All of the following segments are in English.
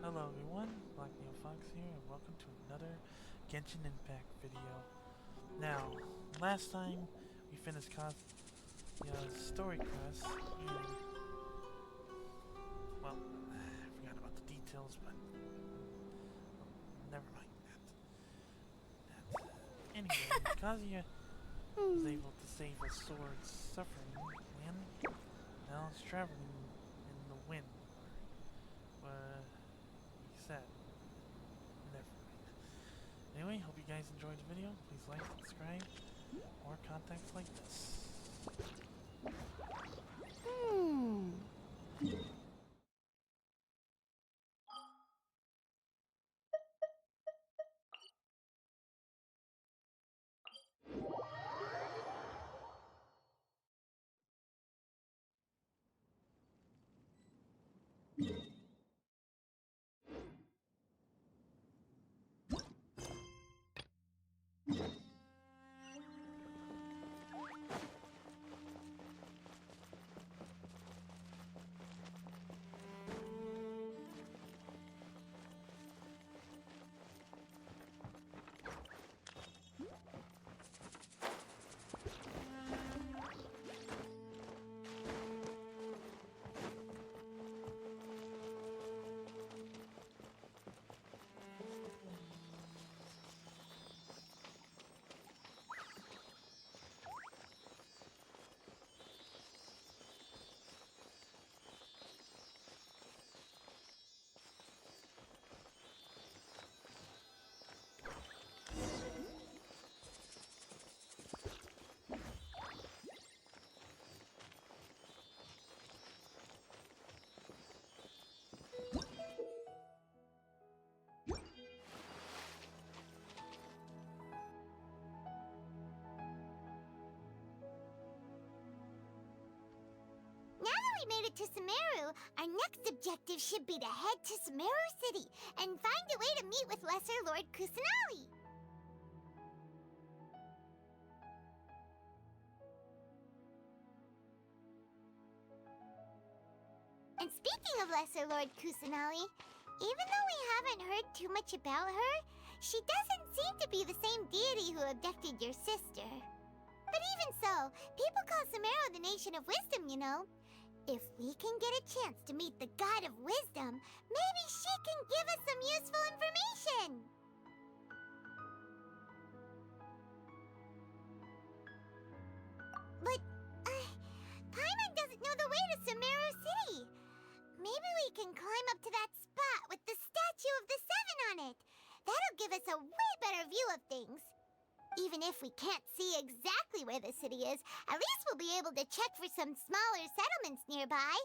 Hello everyone, Black Neo Fox here, and welcome to another Genshin Impact video. Now, last time we finished Kazuya's story quest, and, well, I forgot about the details, but never mind that. Anyway, Kazuya was able to save a sword's suffering, and now it's traveling in the wind, or what he said. Never mind. Anyway, hope you guys enjoyed the video. Please like, subscribe, more contacts like this. We made it to Sumeru. Our next objective should be to head to Sumeru City and find a way to meet with Lesser Lord Kusanali. And speaking of Lesser Lord Kusanali, even though we haven't heard too much about her, she doesn't seem to be the same deity who abducted your sister. But even so, people call Sumeru the Nation of Wisdom, you know. If we can get a chance to meet the God of Wisdom, maybe she can give us some useful information! But, Paimon doesn't know the way to Sumeru City. Maybe we can climb up to that spot with the statue of the Seven on it. That'll give us a way better view of things. Even if we can't see exactly where the city is, at least we'll be able to check for some smaller settlements nearby.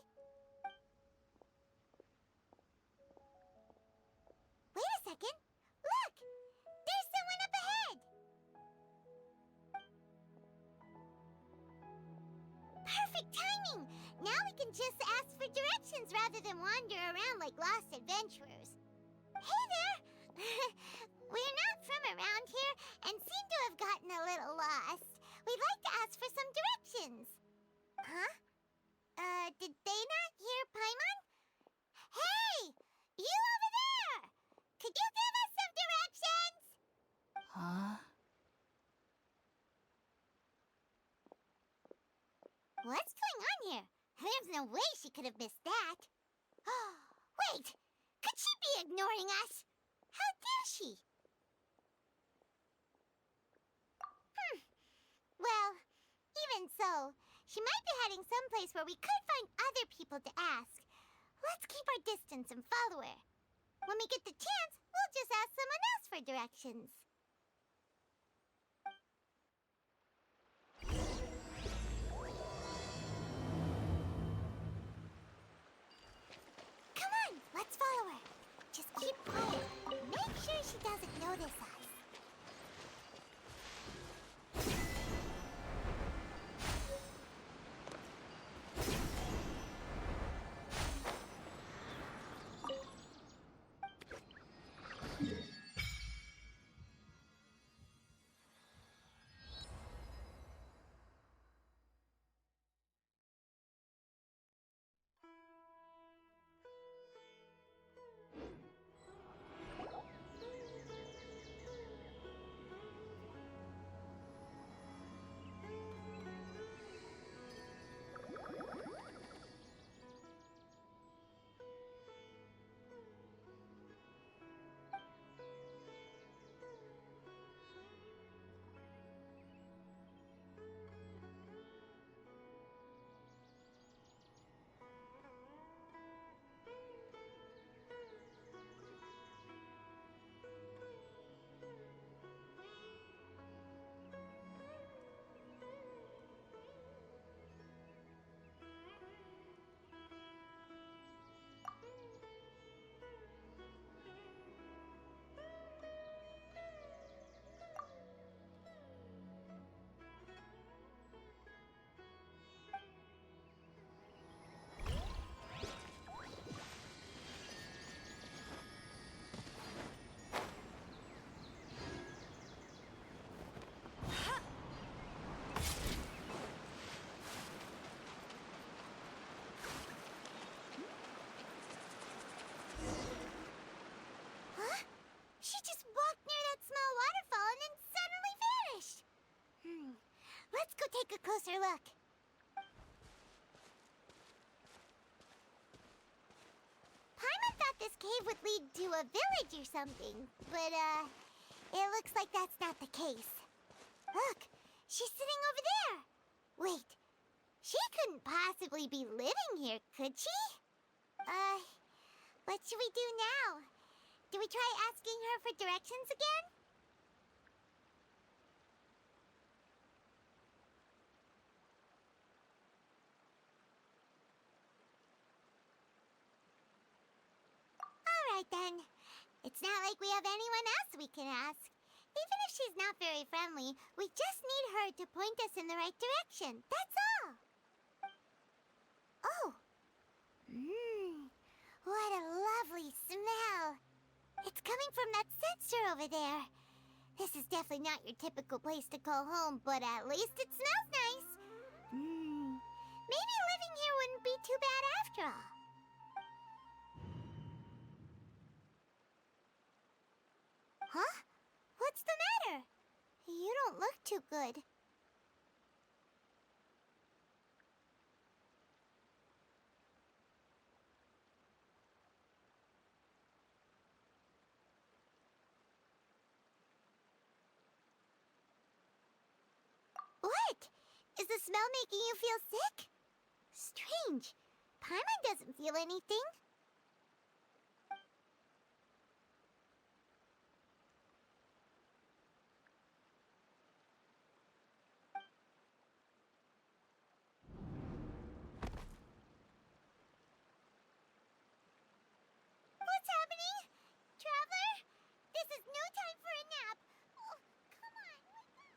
Wait a second. Look! There's someone up ahead! Perfect timing! Now we can just ask for directions rather than wander around like lost adventurers. Hey there! We're not from around here and seem to have gotten a little lost. We'd like to ask for some directions. Huh? Did they not hear Paimon? Hey! You over there! Could you give us some directions? Huh? What's going on here? There's no way she could have missed that. Wait! Could she be ignoring us? How dare she? Well, even so, she might be heading someplace where we could find other people to ask. Let's keep our distance and follow her. When we get the chance, we'll just ask someone else for directions. Come on, let's follow her. Just keep quiet. Make sure she doesn't notice us. Let's go take a closer look. Paimon thought this cave would lead to a village or something, but, it looks like that's not the case. Look, she's sitting over there. Wait, she couldn't possibly be living here, could she? What should we do now? Do we try asking her for directions again? Alright then. It's not like we have anyone else we can ask. Even if she's not very friendly, we just need her to point us in the right direction. That's all. Oh. What a lovely smell. It's coming from that sensor over there. This is definitely not your typical place to call home, but at least it smells nice. Maybe living here wouldn't be too bad after all. Huh? What's the matter? You don't look too good. What? Is the smell making you feel sick? Strange. Paimon doesn't feel anything. What's happening? Traveler? This is no time for a nap. Oh, come on, wake up.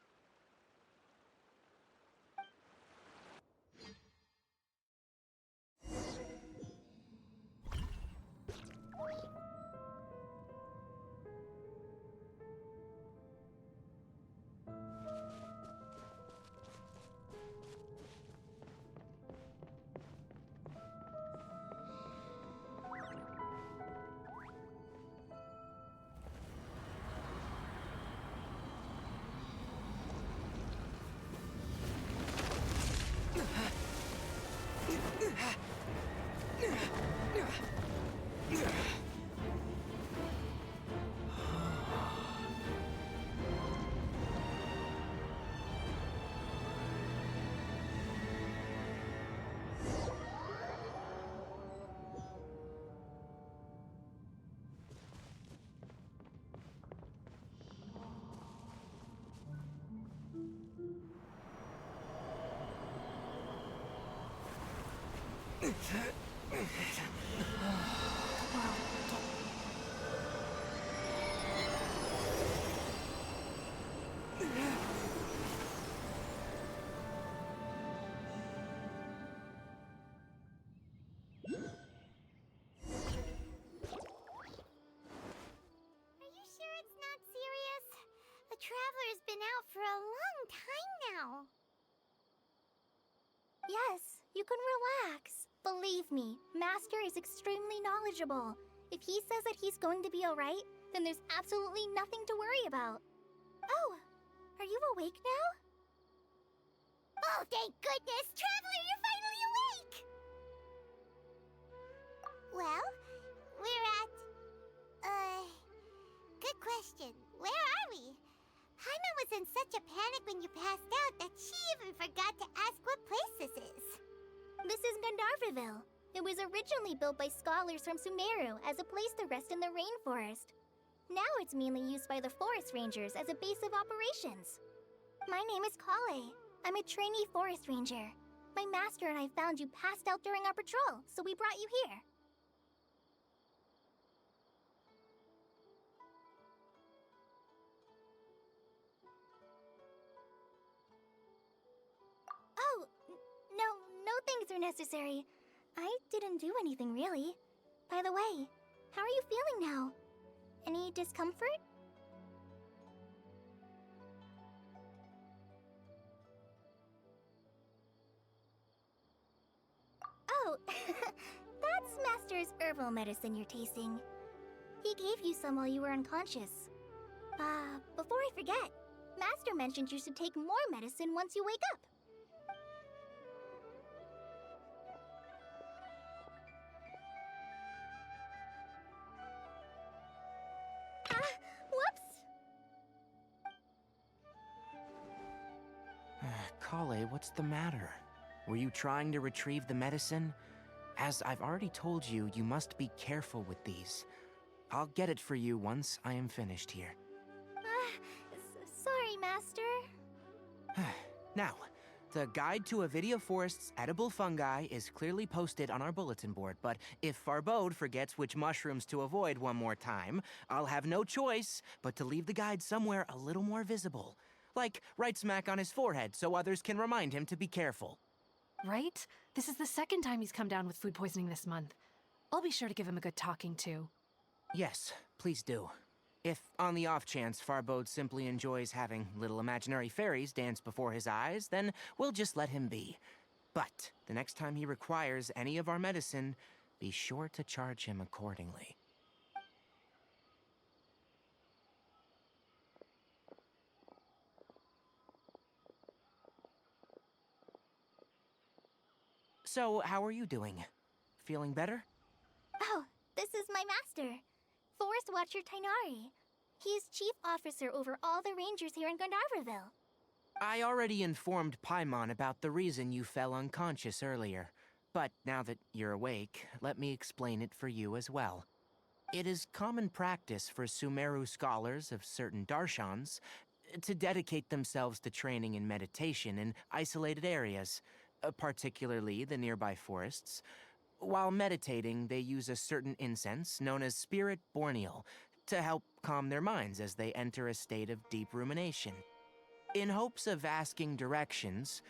Are you sure it's not serious? The Traveler's been out for a long time now. Yes, you can relax. Believe me, Master is extremely knowledgeable. If he says that he's going to be alright, then there's absolutely nothing to worry about. Oh, are you awake now? Oh, thank goodness! Traveler, you're finally awake! Well, we're at... Good question. Where are we? Paimon was in such a panic when you passed out that she even forgot to ask what place this is. This is Gandharvaville. It was originally built by scholars from Sumeru as a place to rest in the rainforest. Now it's mainly used by the forest rangers as a base of operations. My name is Kale. I'm a trainee forest ranger. My master and I found you passed out during our patrol, so we brought you here. Oh, no things are necessary. I didn't do anything really. By the way, how are you feeling now? Any discomfort? Oh, that's Master's herbal medicine you're tasting. He gave you some while you were unconscious. Before I forget, Master mentioned you should take more medicine once you wake up. Whoops! Kale, what's the matter? Were you trying to retrieve the medicine? As I've already told you, you must be careful with these. I'll get it for you once I am finished here. Sorry, Master. Now, the guide to Avidia Forest's edible fungi is clearly posted on our bulletin board, but if Farbode forgets which mushrooms to avoid one more time, I'll have no choice but to leave the guide somewhere a little more visible. Like right smack on his forehead so others can remind him to be careful. Right? This is the second time he's come down with food poisoning this month. I'll be sure to give him a good talking to. Yes, please do. If, on the off chance, Farbode simply enjoys having little imaginary fairies dance before his eyes, then we'll just let him be. But the next time he requires any of our medicine, be sure to charge him accordingly. So, how are you doing? Feeling better? Oh, this is my master, Forest Watcher Tainari. He is chief officer over all the rangers here in Gandharvaville. I already informed Paimon about the reason you fell unconscious earlier. But now that you're awake, let me explain it for you as well. It is common practice for Sumeru scholars of certain darshans to dedicate themselves to training in meditation in isolated areas, particularly the nearby forests. While meditating, they use a certain incense known as Spirit Borneal to help calm their minds as they enter a state of deep rumination. In hopes of asking directions,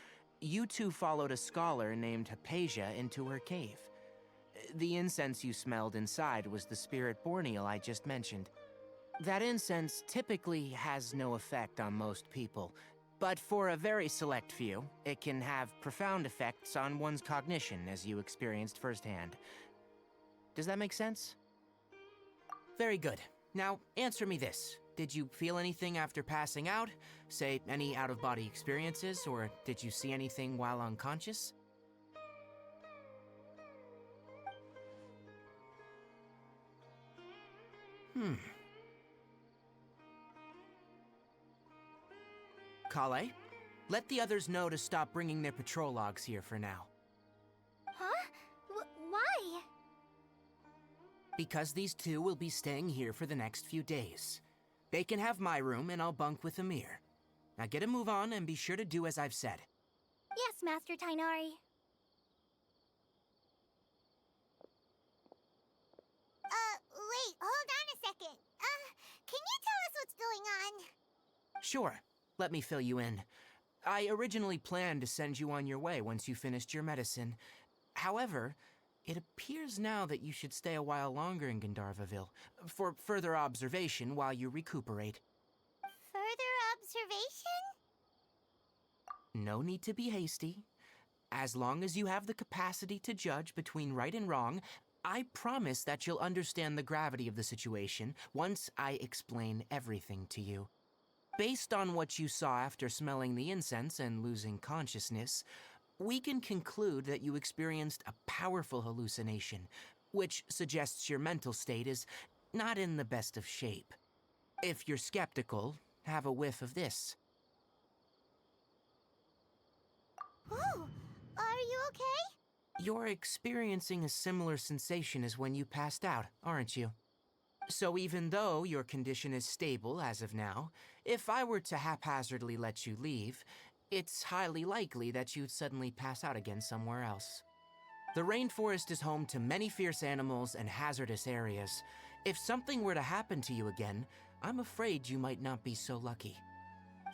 you two followed a scholar named Hypatia into her cave. The incense you smelled inside was the Spirit Borneal I just mentioned. That incense typically has no effect on most people, but for a very select few, it can have profound effects on one's cognition, as you experienced firsthand. Does that make sense? Very good. Now, answer me this. Did you feel anything after passing out? Say, any out-of-body experiences, or did you see anything while unconscious? Kale, let the others know to stop bringing their patrol logs here for now. Huh? Why? Because these two will be staying here for the next few days. They can have my room and I'll bunk with Amir. Now get a move on and be sure to do as I've said. Yes, Master Tainari. Wait, hold on a second. Can you tell us what's going on? Sure, let me fill you in. I originally planned to send you on your way once you finished your medicine. However, it appears now that you should stay a while longer in Gandharvaville for further observation while you recuperate. Further observation? No need to be hasty. As long as you have the capacity to judge between right and wrong, I promise that you'll understand the gravity of the situation once I explain everything to you. Based on what you saw after smelling the incense and losing consciousness, we can conclude that you experienced a powerful hallucination, which suggests your mental state is not in the best of shape. If you're skeptical, have a whiff of this. Oh, are you okay? You're experiencing a similar sensation as when you passed out, aren't you? So even though your condition is stable as of now, if I were to haphazardly let you leave, it's highly likely that you'd suddenly pass out again somewhere else. The rainforest is home to many fierce animals and hazardous areas. If something were to happen to you again, I'm afraid you might not be so lucky.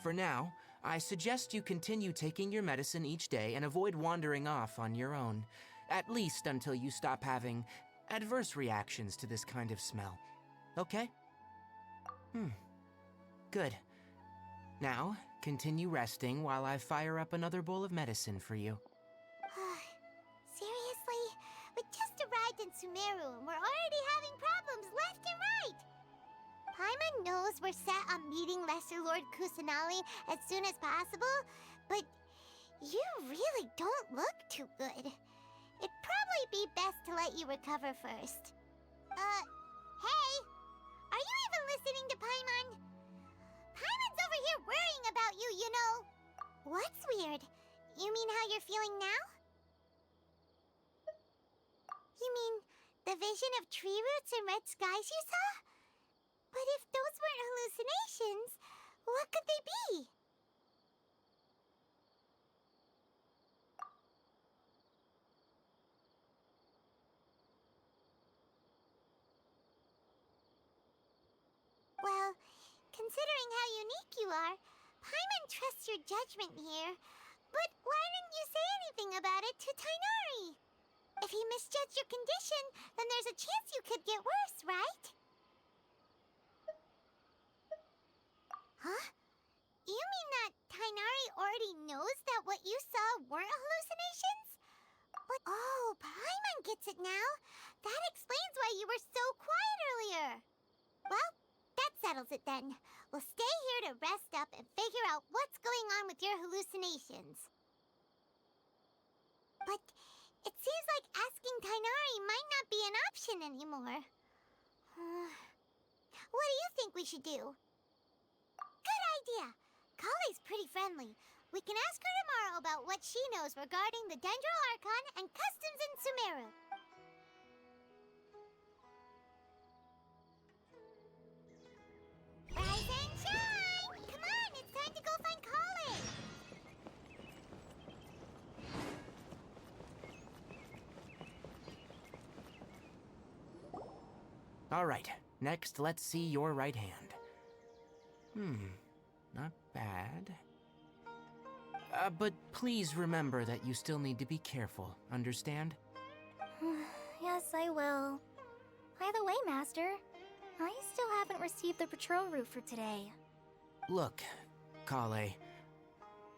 For now, I suggest you continue taking your medicine each day and avoid wandering off on your own, at least until you stop having adverse reactions to this kind of smell. Okay? Good. Now, continue resting while I fire up another bowl of medicine for you. Seriously? We just arrived in Sumeru and we're already having problems left and right. Paimon knows we're set on meeting Lesser Lord Kusanali as soon as possible, but you really don't look too good. It'd probably be best to let you recover first. Hey! Are you even listening to Paimon? Paimon's over here worrying about you, you know. What's weird? You mean how you're feeling now? You mean the vision of tree roots and red skies you saw? But if those weren't hallucinations, what could they be? Well, considering how unique you are, Paimon trusts your judgment here. But why didn't you say anything about it to Tainari? If he misjudged your condition, then there's a chance you could get worse, right? Huh? You mean that Tainari already knows that what you saw weren't hallucinations? But oh, Paimon gets it now. That explains why you were so quiet earlier. Well, that settles it then. We'll stay here to rest up and figure out what's going on with your hallucinations. But it seems like asking Tainari might not be an option anymore. What do you think we should do? Good idea. Kale's pretty friendly. We can ask her tomorrow about what she knows regarding the Dendro Archon and customs in Sumeru. Rise and shine! Come on, it's time to go find Kale! All right, next let's see your right hand. Not bad. But please remember that you still need to be careful, understand? Yes, I will. By the way, Master, I still haven't received the patrol route for today. Look, Kale,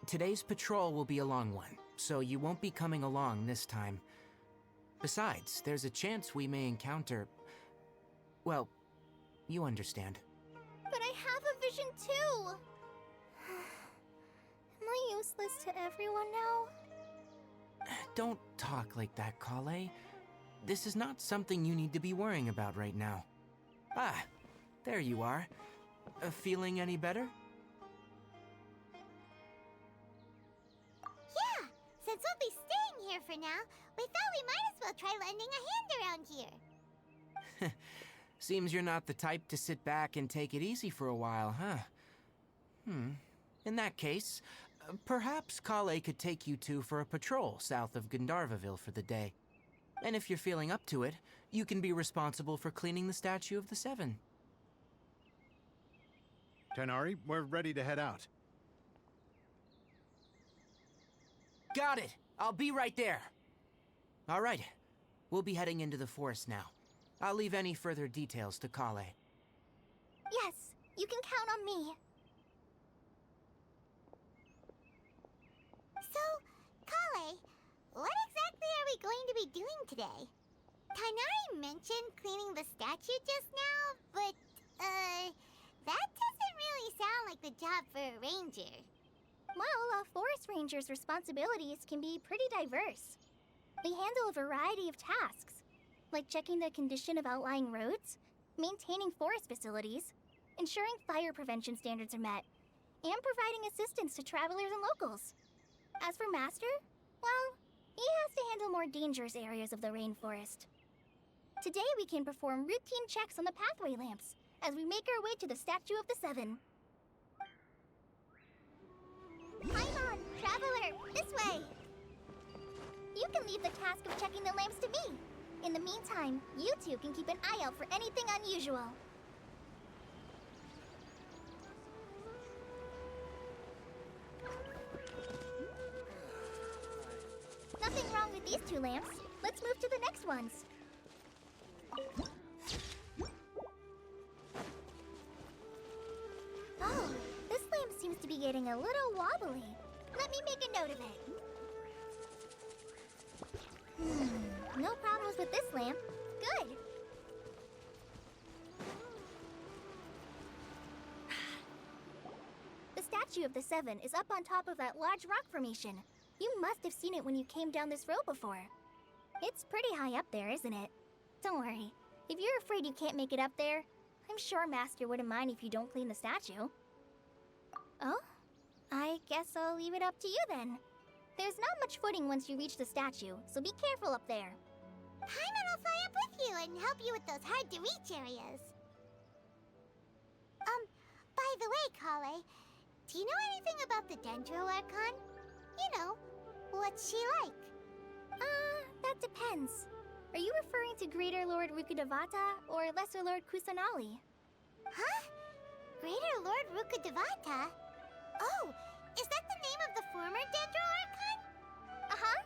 today's patrol will be a long one, so you won't be coming along this time. Besides, there's a chance we may encounter... well, you understand. But I have a vision too! Am I useless to everyone now? Don't talk like that, Kale. This is not something you need to be worrying about right now. Ah, there you are. Feeling any better? Yeah, since we'll be staying here for now, we thought we might as well try lending a hand around here. Seems you're not the type to sit back and take it easy for a while, huh? In that case, perhaps Kale could take you two for a patrol south of Gandharvaville for the day. And if you're feeling up to it, you can be responsible for cleaning the Statue of the Seven. Tainari, we're ready to head out. Got it! I'll be right there! All right, we'll be heading into the forest now. I'll leave any further details to Kale. Yes, you can count on me. So, Kale, what exactly are we going to be doing today? Tainari mentioned cleaning the statue just now, but, that doesn't really sound like the job for a ranger. Well, a forest ranger's responsibilities can be pretty diverse. They handle a variety of tasks, like checking the condition of outlying roads, maintaining forest facilities, ensuring fire prevention standards are met, and providing assistance to travelers and locals. As for Master, well, he has to handle more dangerous areas of the rainforest. Today we can perform routine checks on the pathway lamps as we make our way to the Statue of the Seven. Paimon, traveler, this way! You can leave the task of checking the lamps to me. In the meantime, you two can keep an eye out for anything unusual. Nothing wrong with these two lamps. Let's move to the next ones. Oh, this lamp seems to be getting a little wobbly. Let me make a note of it. No problems with this lamp. Good. statue of the Seven is up on top of that large rock formation. You must have seen it when you came down this road before. It's pretty high up there, isn't it? Don't worry. If you're afraid you can't make it up there, I'm sure Master wouldn't mind if you don't clean the statue. Oh? I guess I'll leave it up to you then. There's not much footing once you reach the statue, so be careful up there. Paimon will fly up with you and help you with those hard-to-reach areas. By the way, Kale, do you know anything about the Dendro Archon? You know, what's she like? That depends. Are you referring to Greater Lord Rukkhadevata or Lesser Lord Kusanali? Huh? Greater Lord Rukkhadevata? Oh, is that the name of the former Dendro Archon? Uh-huh.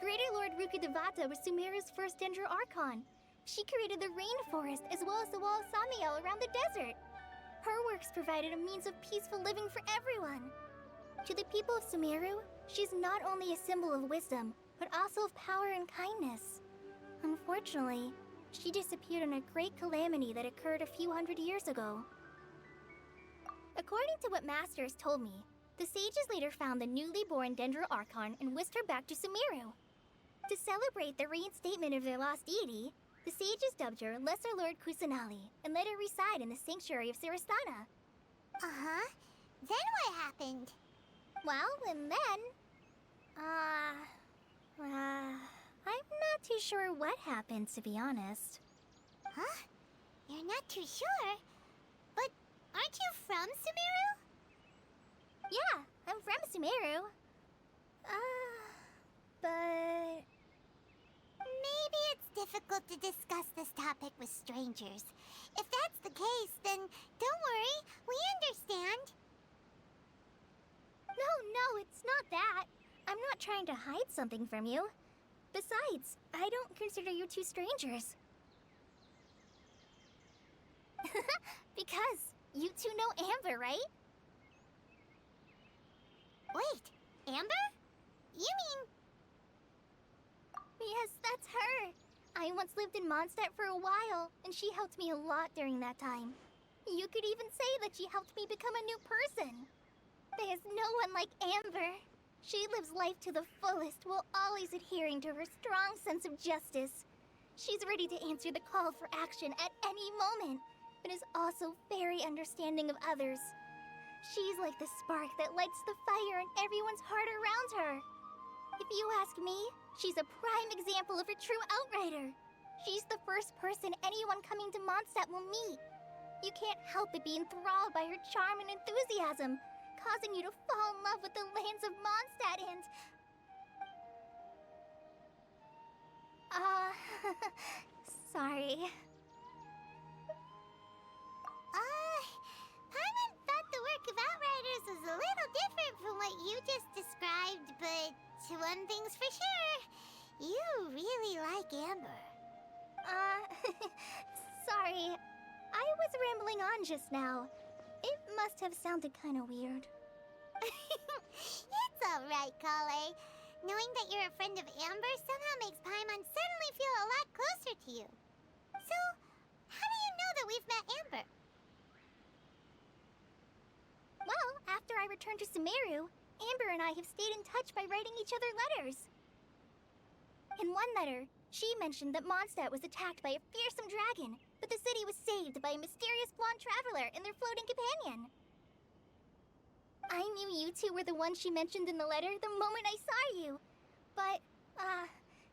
Greater Lord Rukkhadevata was Sumeru's first Dendro Archon. She created the rainforest as well as the wall of Samiel around the desert. Her works provided a means of peaceful living for everyone. To the people of Sumeru, she's not only a symbol of wisdom, but also of power and kindness. Unfortunately, she disappeared in a great calamity that occurred a few hundred years ago. According to what Master has told me, the sages later found the newly born Dendro Archon and whisked her back to Sumeru. To celebrate the reinstatement of their lost deity, the sages dubbed her Lesser Lord Kusanali and let her reside in the sanctuary of Sarastana. Uh-huh. Then what happened? Well, and then... I'm not too sure what happened, to be honest. Huh? You're not too sure? But aren't you from Sumeru? Yeah, I'm from Sumeru. But... Maybe it's difficult to discuss this topic with strangers. If that's the case, then don't worry, we understand. No, it's not that. I'm not trying to hide something from you. Besides, I don't consider you two strangers. Because you two know Amber, right? Wait, Amber? You mean... Yes, that's her. I once lived in Mondstadt for a while, and she helped me a lot during that time. You could even say that she helped me become a new person. There's no one like Amber. She lives life to the fullest while always adhering to her strong sense of justice. She's ready to answer the call for action at any moment, but is also very understanding of others. She's like the spark that lights the fire in everyone's heart around her. If you ask me, she's a prime example of a true outrider. She's the first person anyone coming to Mondstadt will meet. You can't help but be enthralled by her charm and enthusiasm, causing you to fall in love with the lands of Mondstadt and... sorry. Paimon thought the work of Outriders was a little different from what you just described, but one thing's for sure, you really like Amber. Sorry. I was rambling on just now. It must have sounded kind of weird. It's alright, Kale. Knowing that you're a friend of Amber somehow makes Paimon suddenly feel a lot closer to you. So, how do you know that we've met Amber? Well, after I returned to Sumeru, Amber and I have stayed in touch by writing each other letters. In one letter, she mentioned that Mondstadt was attacked by a fearsome dragon, but the city was saved by a mysterious blonde traveler and their floating companion. I knew you two were the ones she mentioned in the letter the moment I saw you. But,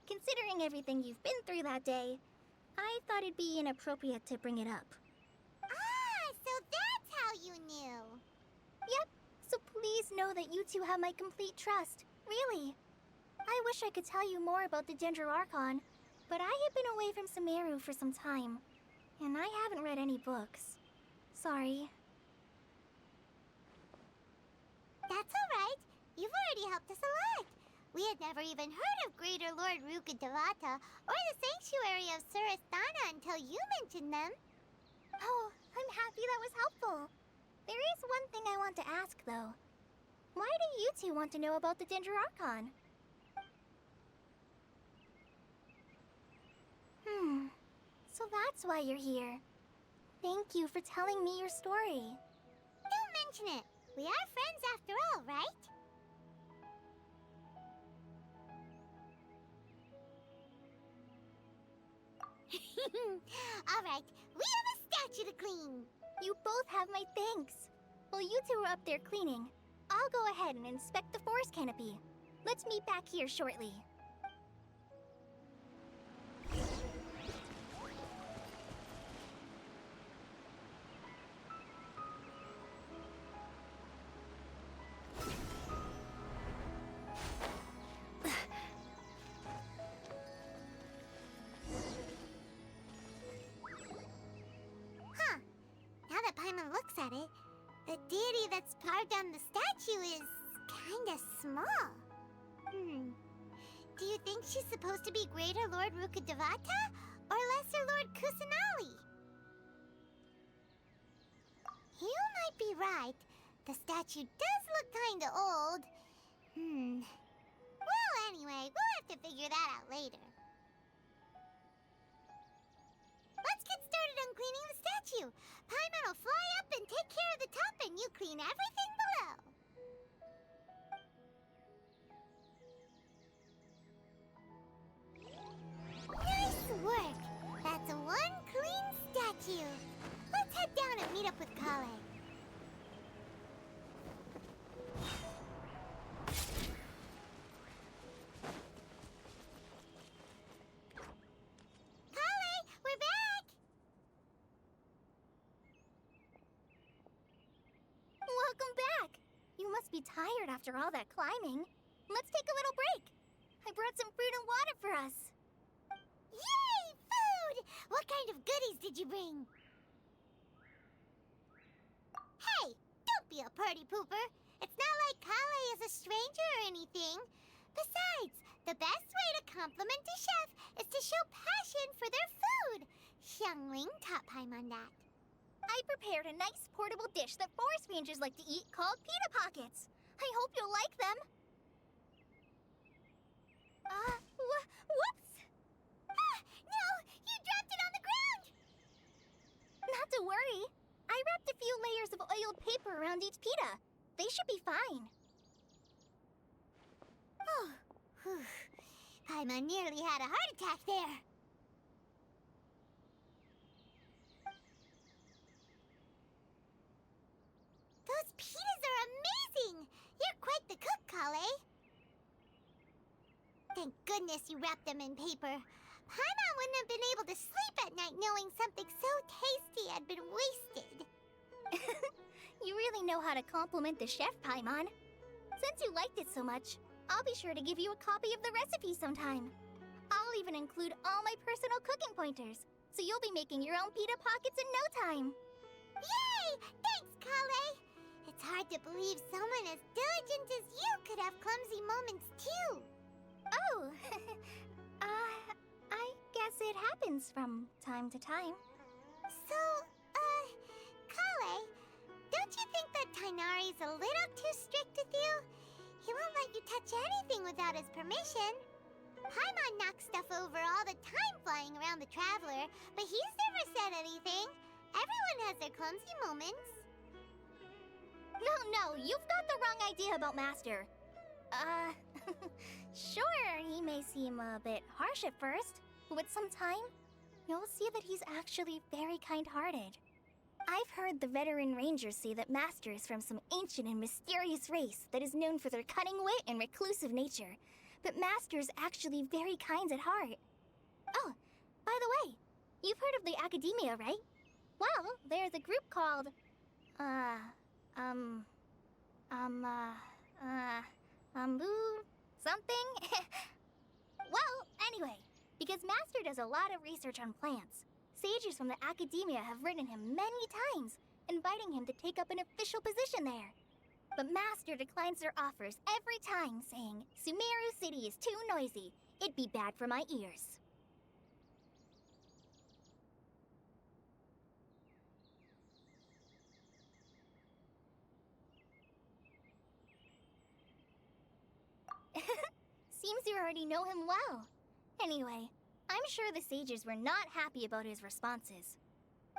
considering everything you've been through that day, I thought it'd be inappropriate to bring it up. Ah, so that's how you knew. Yep, so please know that you two have my complete trust, really. I wish I could tell you more about the Dendro Archon, but I have been away from Sumeru for some time, and I haven't read any books. Sorry. That's alright. You've already helped us a lot. We had never even heard of Greater Lord Rukkhadevata or the Sanctuary of Sarastana until you mentioned them. Oh, I'm happy that was helpful. There is one thing I want to ask, though. Why do you two want to know about the Dendro Archon? So that's why you're here. Thank you for telling me your story. Don't mention it. We are friends after all, right? Alright, we have a statue to clean. You both have my thanks. While you two are up there cleaning, I'll go ahead and inspect the forest canopy. Let's meet back here shortly. Huh. Now that Paimon looks at it, the deity that's carved on the statue is kinda small. Do you think she's supposed to be Greater Lord Rukkhadevata or Lesser Lord Kusanali? You might be right. The statue does look kinda old. Well, anyway, we'll have to figure that out later. Let's get started on cleaning the statue. Paimon will fly up and take care of the top, and you clean everything below. Nice work! That's one clean statue. Let's head down and meet up with Kale. Kale, we're back! Welcome back! You must be tired after all that climbing. Let's take a little break. I brought some fruit and water for us. Yay! Food! What kind of goodies did you bring? Hey! Don't be a party pooper! It's not like Kale is a stranger or anything. Besides, the best way to compliment a chef is to show passion for their food. Xiangling taught Paimon that. I prepared a nice portable dish that forest rangers like to eat called pita pockets. I hope you'll like them. Whoops! Ah! No! You dropped it on the ground! Not to worry. I wrapped a few layers of oiled paper around each pita. They should be fine. Oh, whew. Paimon nearly had a heart attack there. Those pitas are amazing! You're quite the cook, Kale. Thank goodness you wrapped them in paper. Paimon wouldn't have been able to sleep at night knowing something so tasty had been wasted. You really know how to compliment the chef, Paimon. Since you liked it so much, I'll be sure to give you a copy of the recipe sometime. I'll even include all my personal cooking pointers, so you'll be making your own pita pockets in no time. Yay! Thanks, Kale. It's hard to believe someone as diligent as you could have clumsy moments too. Oh, I guess it happens from time to time. So, Kale, don't you think that Tainari's a little too strict with you? He won't let you touch anything without his permission. Paimon knocks stuff over all the time flying around the Traveler, but he's never said anything. Everyone has their clumsy moments. No, you've got the wrong idea about Master. Sure, he may seem a bit harsh at first, but with some time, you'll see that he's actually very kind-hearted. I've heard the veteran rangers say that Master is from some ancient and mysterious race that is known for their cunning wit and reclusive nature, but Master's actually very kind at heart. Oh, by the way, you've heard of the Academia, right? Well, there's a group called, something? Well, anyway, because Master does a lot of research on plants, sages from the Academia have written him many times, inviting him to take up an official position there. But Master declines their offers every time, saying, Sumeru City is too noisy. It'd be bad for my ears. Seems you already know him well. Anyway, I'm sure the sages were not happy about his responses.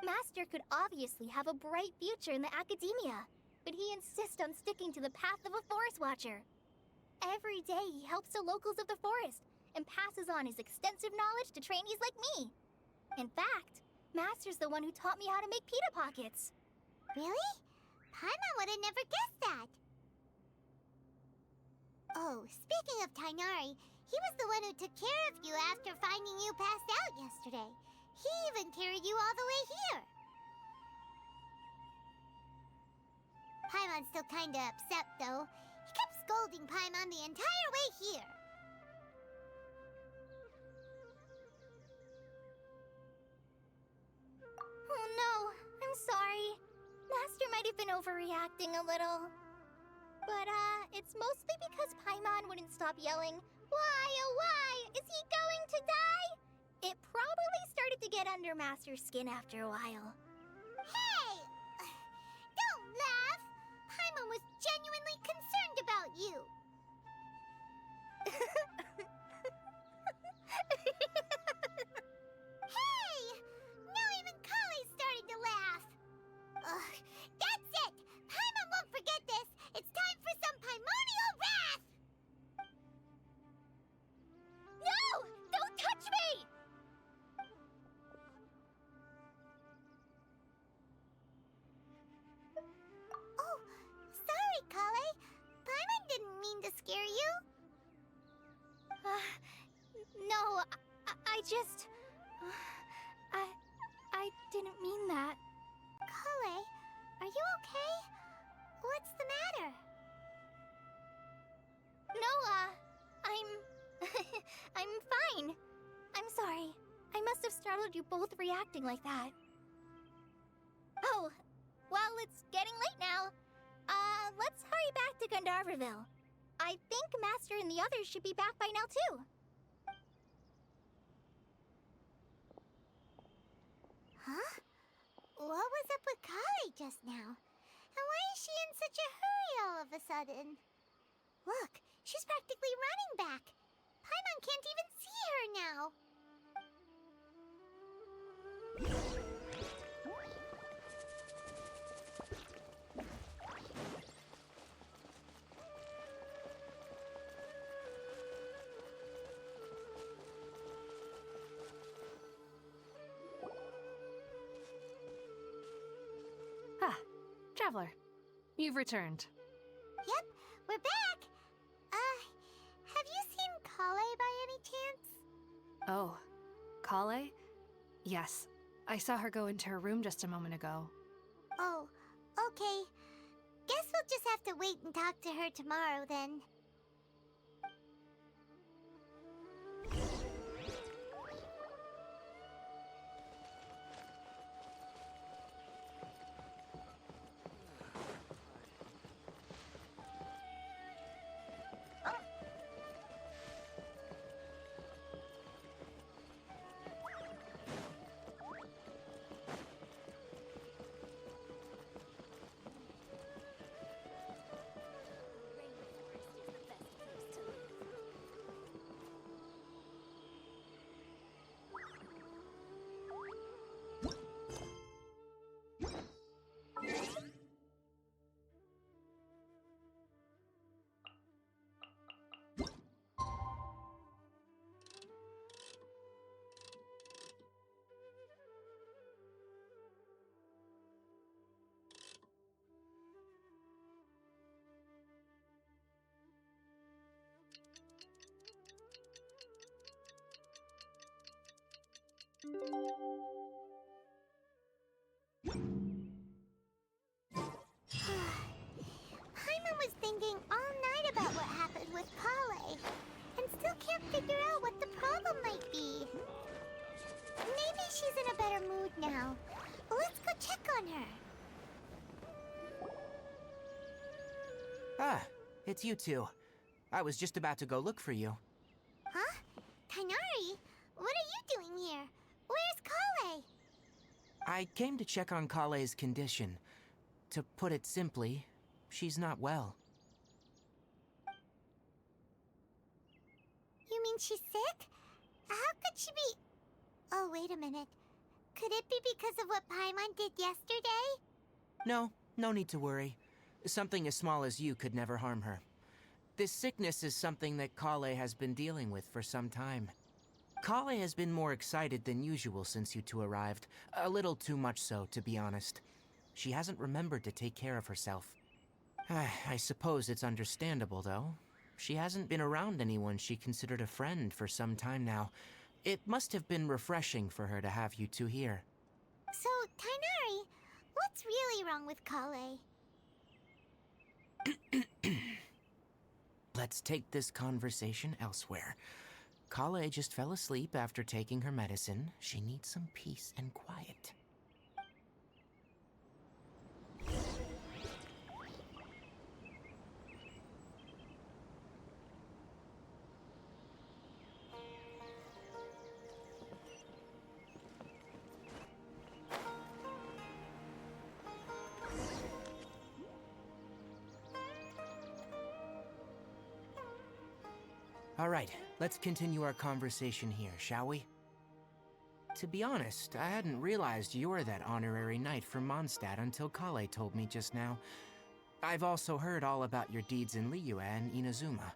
Master could obviously have a bright future in the Academia, but he insists on sticking to the path of a forest watcher. Every day he helps the locals of the forest and passes on his extensive knowledge to trainees like me. In fact, Master's the one who taught me how to make pita pockets. Really? Paimon would have never guessed that. Oh, speaking of Tainari, he was the one who took care of you after finding you passed out yesterday. He even carried you all the way here. Paimon's still kinda upset, though. He kept scolding Paimon the entire way here. Oh no, I'm sorry. Master might have been overreacting a little. But, it's mostly because Paimon wouldn't stop yelling, "Why, oh why, is he going to die?" It probably started to get under Master's skin after a while. Hey! Don't laugh! Paimon was genuinely concerned about you. Hey! Now even Kale's starting to laugh. Ugh, that's it! Paimon won't forget this! It's time for some primordial wrath! No! Don't touch me! Oh, sorry, Kale. Paimon didn't mean to scare you. No, I just... I didn't mean that. Kale, are you okay? What's the matter? No, I'm fine. I'm sorry. I must have startled you both reacting like that. Oh, well, it's getting late now. Let's hurry back to Gandharville. I think Master and the others should be back by now, too. Huh? What was up with Kale just now? And why is she in such a hurry all of a sudden? Look, she's practically running back. Paimon can't even see her now. Ah, Traveler. You've returned. Yep, we're back. Have you seen Kale by any chance? Oh, Kale? Yes, I saw her go into her room just a moment ago. Oh, okay. Guess we'll just have to wait and talk to her tomorrow then. Paimon was thinking all night about what happened with Kale, and still can't figure out what the problem might be. Maybe she's in a better mood now. Let's go check on her. Ah, it's you two. I was just about to go look for you. Huh? Tainari? What are you doing here? Where's Kale? I came to check on Kale's condition. To put it simply, she's not well. You mean she's sick? How could she be... Oh, wait a minute. Could it be because of what Paimon did yesterday? No, no need to worry. Something as small as you could never harm her. This sickness is something that Kale has been dealing with for some time. Kale has been more excited than usual since you two arrived. A little too much so, to be honest. She hasn't remembered to take care of herself. I suppose it's understandable, though. She hasn't been around anyone she considered a friend for some time now. It must have been refreshing for her to have you two here. So, Tainari, what's really wrong with Kale? Let's take this conversation elsewhere. Kale just fell asleep after taking her medicine. She needs some peace and quiet. All right, let's continue our conversation here, shall we? To be honest, I hadn't realized you're that honorary knight from Mondstadt until Kale told me just now. I've also heard all about your deeds in Liyue and Inazuma.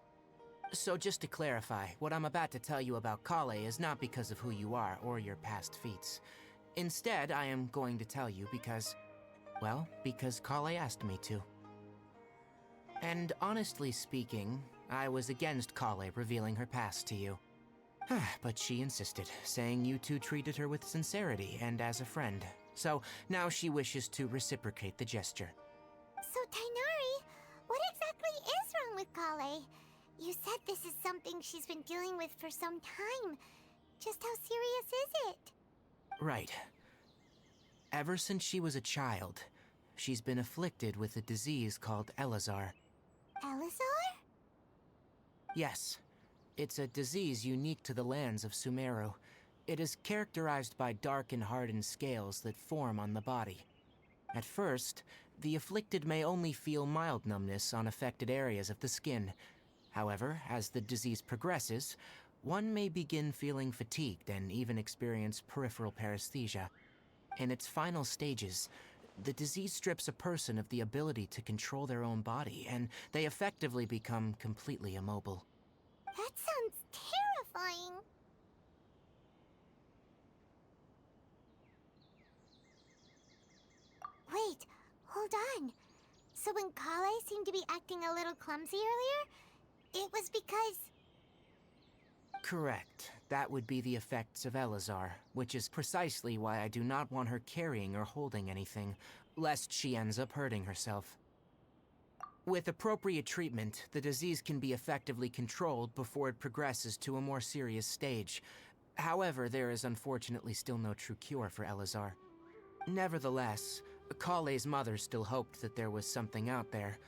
So just to clarify, what I'm about to tell you about Kale is not because of who you are or your past feats. Instead, I am going to tell you because, well, because Kale asked me to. And honestly speaking, I was against Kale revealing her past to you. But she insisted, saying you two treated her with sincerity and as a friend. So now she wishes to reciprocate the gesture. So, Tainari, what exactly is wrong with Kale? You said this is something she's been dealing with for some time. Just how serious is it? Right. Ever since she was a child, she's been afflicted with a disease called Elazar. Elazar? Yes. It's a disease unique to the lands of Sumeru. It is characterized by dark and hardened scales that form on the body. At first, the afflicted may only feel mild numbness on affected areas of the skin. However, as the disease progresses, one may begin feeling fatigued and even experience peripheral paresthesia. In its final stages, the disease strips a person of the ability to control their own body, and they effectively become completely immobile. That sounds terrifying. Wait, hold on. So when Kale seemed to be acting a little clumsy earlier, it was because... Correct. That would be the effects of Elazar, which is precisely why I do not want her carrying or holding anything, lest she ends up hurting herself. With appropriate treatment, the disease can be effectively controlled before it progresses to a more serious stage. However, there is unfortunately still no true cure for Elazar. Nevertheless, Kale's mother still hoped that there was something out there.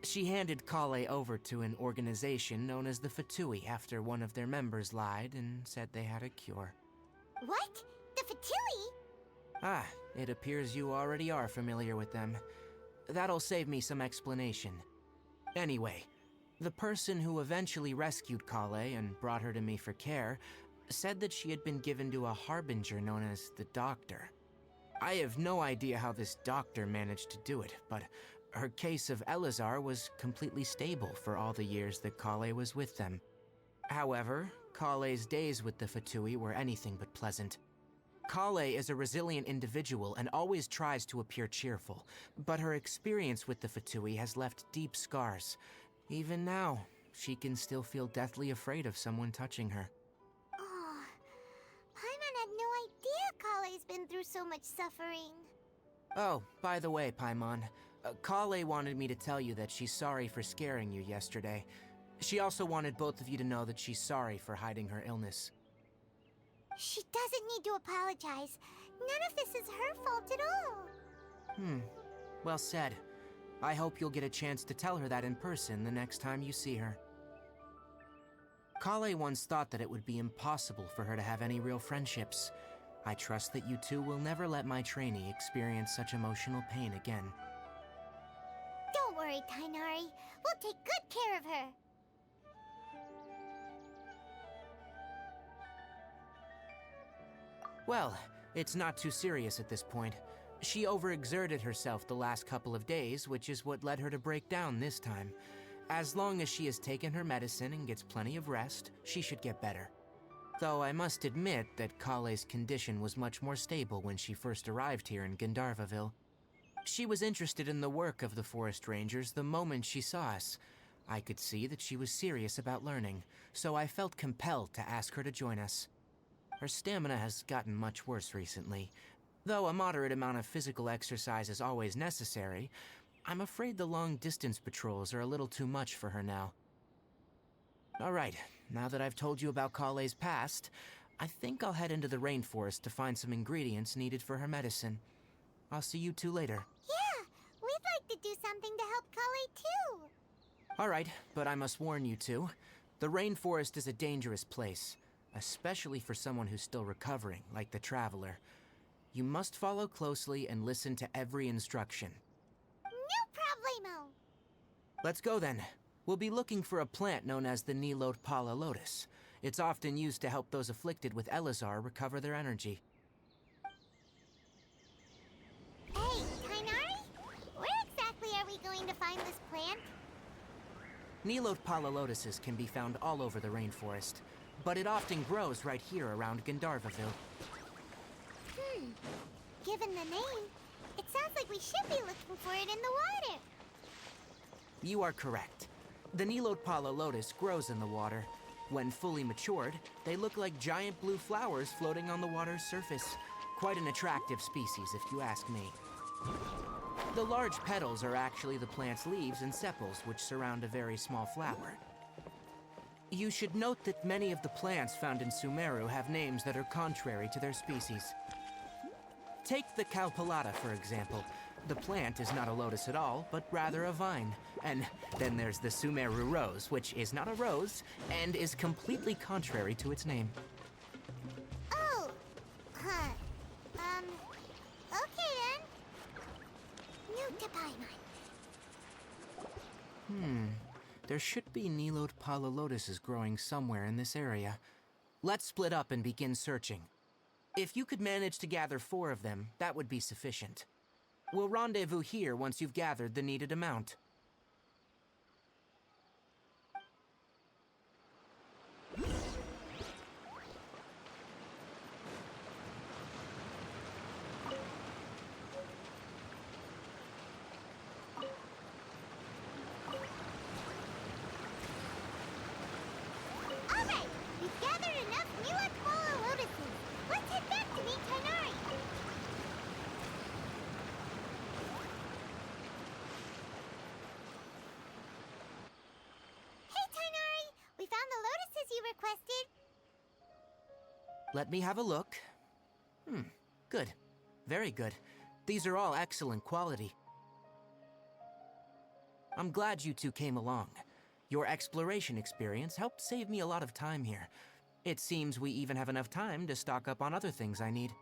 She handed Kale over to an organization known as the Fatui after one of their members lied and said they had a cure. What? The Fatui? Ah, it appears you already are familiar with them. That'll save me some explanation. Anyway, the person who eventually rescued Kale and brought her to me for care said that she had been given to a harbinger known as the Doctor. I have no idea how this doctor managed to do it, but her case of Elazar was completely stable for all the years that Kale was with them. However, Kale's days with the Fatui were anything but pleasant. Kale is a resilient individual and always tries to appear cheerful, but her experience with the Fatui has left deep scars. Even now, she can still feel deathly afraid of someone touching her. Oh, Paimon had no idea Kale's been through so much suffering. Oh, by the way, Paimon, Kale wanted me to tell you that she's sorry for scaring you yesterday. She also wanted both of you to know that she's sorry for hiding her illness. She doesn't need to apologize. None of this is her fault at all. Well said. I hope you'll get a chance to tell her that in person the next time you see her. Kale once thought that it would be impossible for her to have any real friendships. I trust that you two will never let my trainee experience such emotional pain again. Don't worry, Tainari. We'll take good care of her. Well, it's not too serious at this point. She overexerted herself the last couple of days, which is what led her to break down this time. As long as she has taken her medicine and gets plenty of rest, she should get better. Though I must admit that Kale's condition was much more stable when she first arrived here in Gandharvaville. She was interested in the work of the forest rangers the moment she saw us. I could see that she was serious about learning, so I felt compelled to ask her to join us. Her stamina has gotten much worse recently. Though a moderate amount of physical exercise is always necessary, I'm afraid the long-distance patrols are a little too much for her now. Alright, now that I've told you about Kale's past, I think I'll head into the rainforest to find some ingredients needed for her medicine. I'll see you two later. Yeah, we'd like to do something to help Kale too. Alright, but I must warn you two. The rainforest is a dangerous place, especially for someone who's still recovering, like the Traveler. You must follow closely and listen to every instruction. No problemo. Let's go then. We'll be looking for a plant known as the Nilot Pala Lotus. It's often used to help those afflicted with Elazar recover their energy. Hey, Tainari? Where exactly are we going to find this plant? Nilot Pala Lotuses can be found all over the rainforest, but it often grows right here around Gandharvaville. Given the name, it sounds like we should be looking for it in the water. You are correct. The Nilot Pala Lotus grows in the water. When fully matured, they look like giant blue flowers floating on the water's surface. Quite an attractive species, if you ask me. The large petals are actually the plant's leaves and sepals, which surround a very small flower. You should note that many of the plants found in Sumeru have names that are contrary to their species. Take the Calpalata, for example. The plant is not a lotus at all, but rather a vine. And then there's the Sumeru rose, which is not a rose, and is completely contrary to its name. Oh, okay then. New to Paimon. There should be Nilot Pala Lotuses growing somewhere in this area. Let's split up and begin searching. If you could manage to gather 4 of them, that would be sufficient. We'll rendezvous here once you've gathered the needed amount. All right, we've gathered enough Nilot Pala Lotuses. Let's head back to meet Tainari. Hey, Tainari! We found the lotuses you requested. Let me have a look. Good. Very good. These are all excellent quality. I'm glad you two came along. Your exploration experience helped save me a lot of time here. It seems we even have enough time to stock up on other things I need.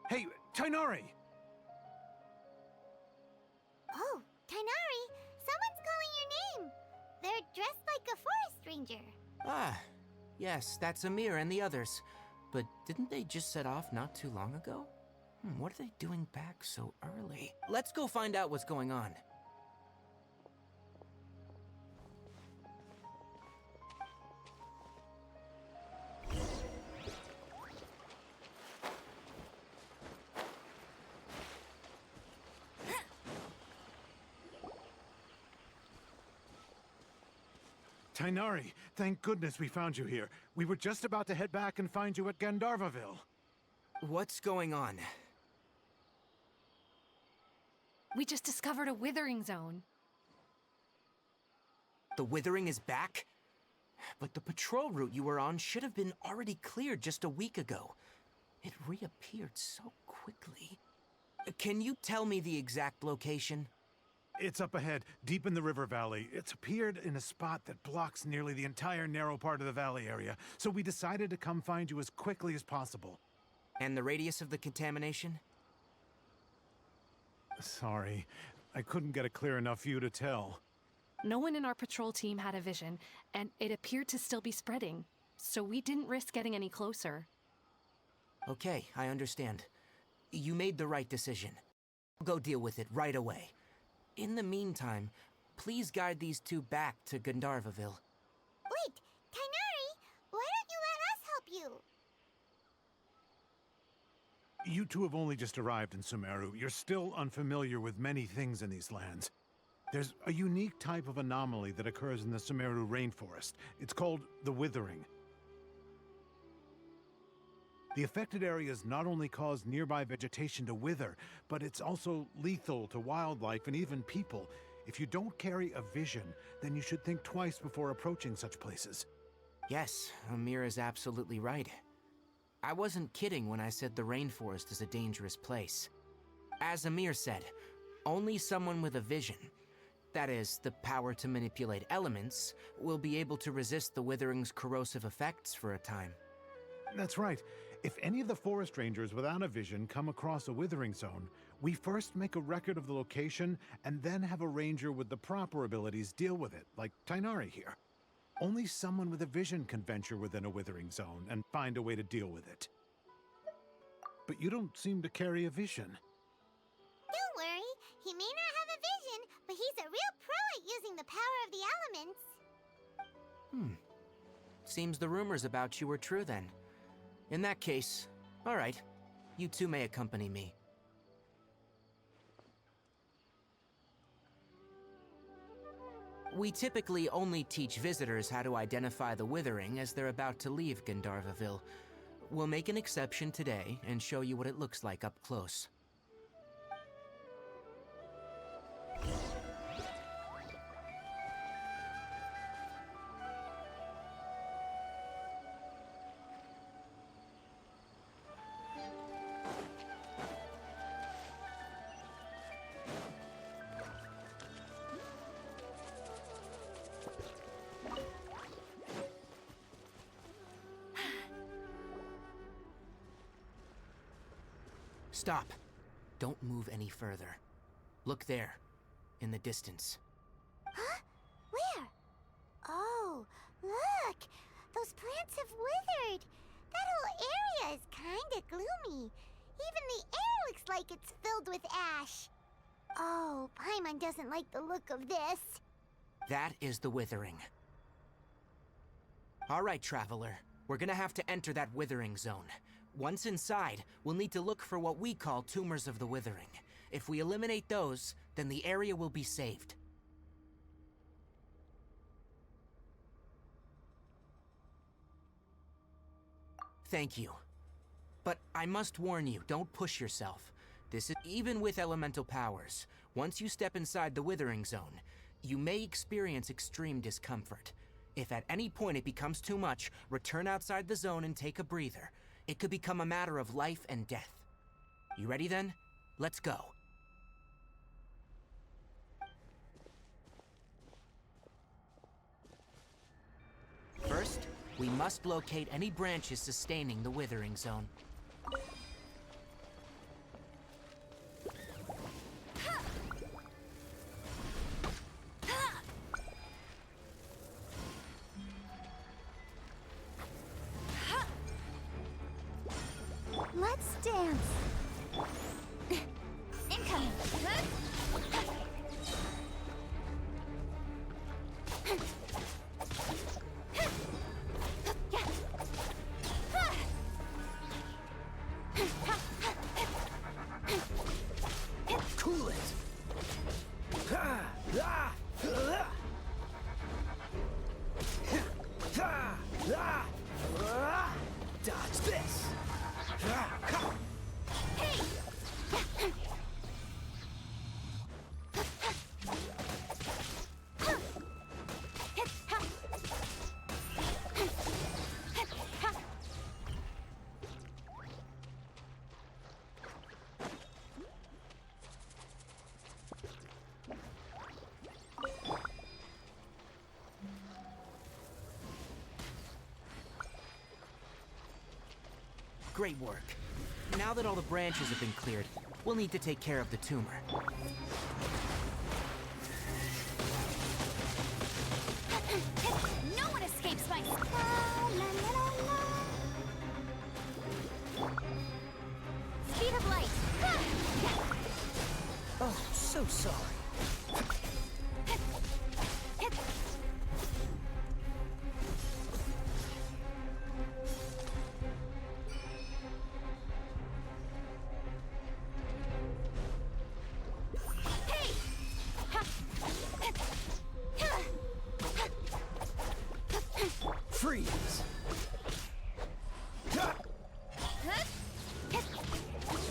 Hey, Tainari! Oh, Tainari, someone's calling your name. They're dressed like a forest ranger. Ah, yes, that's Amir and the others. But didn't they just set off not too long ago? What are they doing back so early? Let's go find out what's going on. Tainari, thank goodness we found you here. We were just about to head back and find you at Gandharvaville. What's going on? We just discovered a withering zone. The withering is back? But the patrol route you were on should have been already cleared just a week ago. It reappeared so quickly. Can you tell me the exact location? It's up ahead, deep in the river valley. It's appeared in a spot that blocks nearly the entire narrow part of the valley area, so we decided to come find you as quickly as possible. And the radius of the contamination? Sorry, I couldn't get a clear enough view to tell. No one in our patrol team had a vision, and it appeared to still be spreading, so we didn't risk getting any closer. Okay, I understand. You made the right decision. Go deal with it right away. In the meantime, please guide these two back to Gandharvaville. Wait, Tainari, why don't you let us help you? You two have only just arrived in Sumeru. You're still unfamiliar with many things in these lands. There's a unique type of anomaly that occurs in the Sumeru rainforest. It's called the Withering. The affected areas not only cause nearby vegetation to wither, but it's also lethal to wildlife and even people. If you don't carry a vision, then you should think twice before approaching such places. Yes, Amir is absolutely right. I wasn't kidding when I said the rainforest is a dangerous place. As Amir said, only someone with a vision, that is, the power to manipulate elements, will be able to resist the Withering's corrosive effects for a time. That's right. If any of the forest rangers without a vision come across a withering zone, we first make a record of the location and then have a ranger with the proper abilities deal with it, like Tainari here. Only someone with a vision can venture within a withering zone and find a way to deal with it. But you don't seem to carry a vision. Don't worry, he may not have a vision, but he's a real pro at using the power of the elements. Seems the rumors about you were true then. In that case, all right, you two may accompany me. We typically only teach visitors how to identify the Withering as they're about to leave Gandharvaville. We'll make an exception today and show you what it looks like up close. Stop. Don't move any further. Look there, in the distance. Huh? Where? Oh, look! Those plants have withered! That whole area is kinda gloomy. Even the air looks like it's filled with ash. Oh, Paimon doesn't like the look of this. That is the Withering. All right, Traveler. We're gonna have to enter that Withering zone. Once inside, we'll need to look for what we call tumors of the Withering. If we eliminate those, then the area will be saved. Thank you. But I must warn you, don't push yourself. This is even with elemental powers. Once you step inside the Withering zone, you may experience extreme discomfort. If at any point it becomes too much, return outside the zone and take a breather. It could become a matter of life and death. You ready then? Let's go. First, we must locate any branches sustaining the Withering zone. Let's dance. Incoming. Cool it! Dodge this! Great work. Now that all the branches have been cleared, we'll need to take care of the tumor. No one escapes my... La, la, la, la. Speed of light. sorry. Freeze!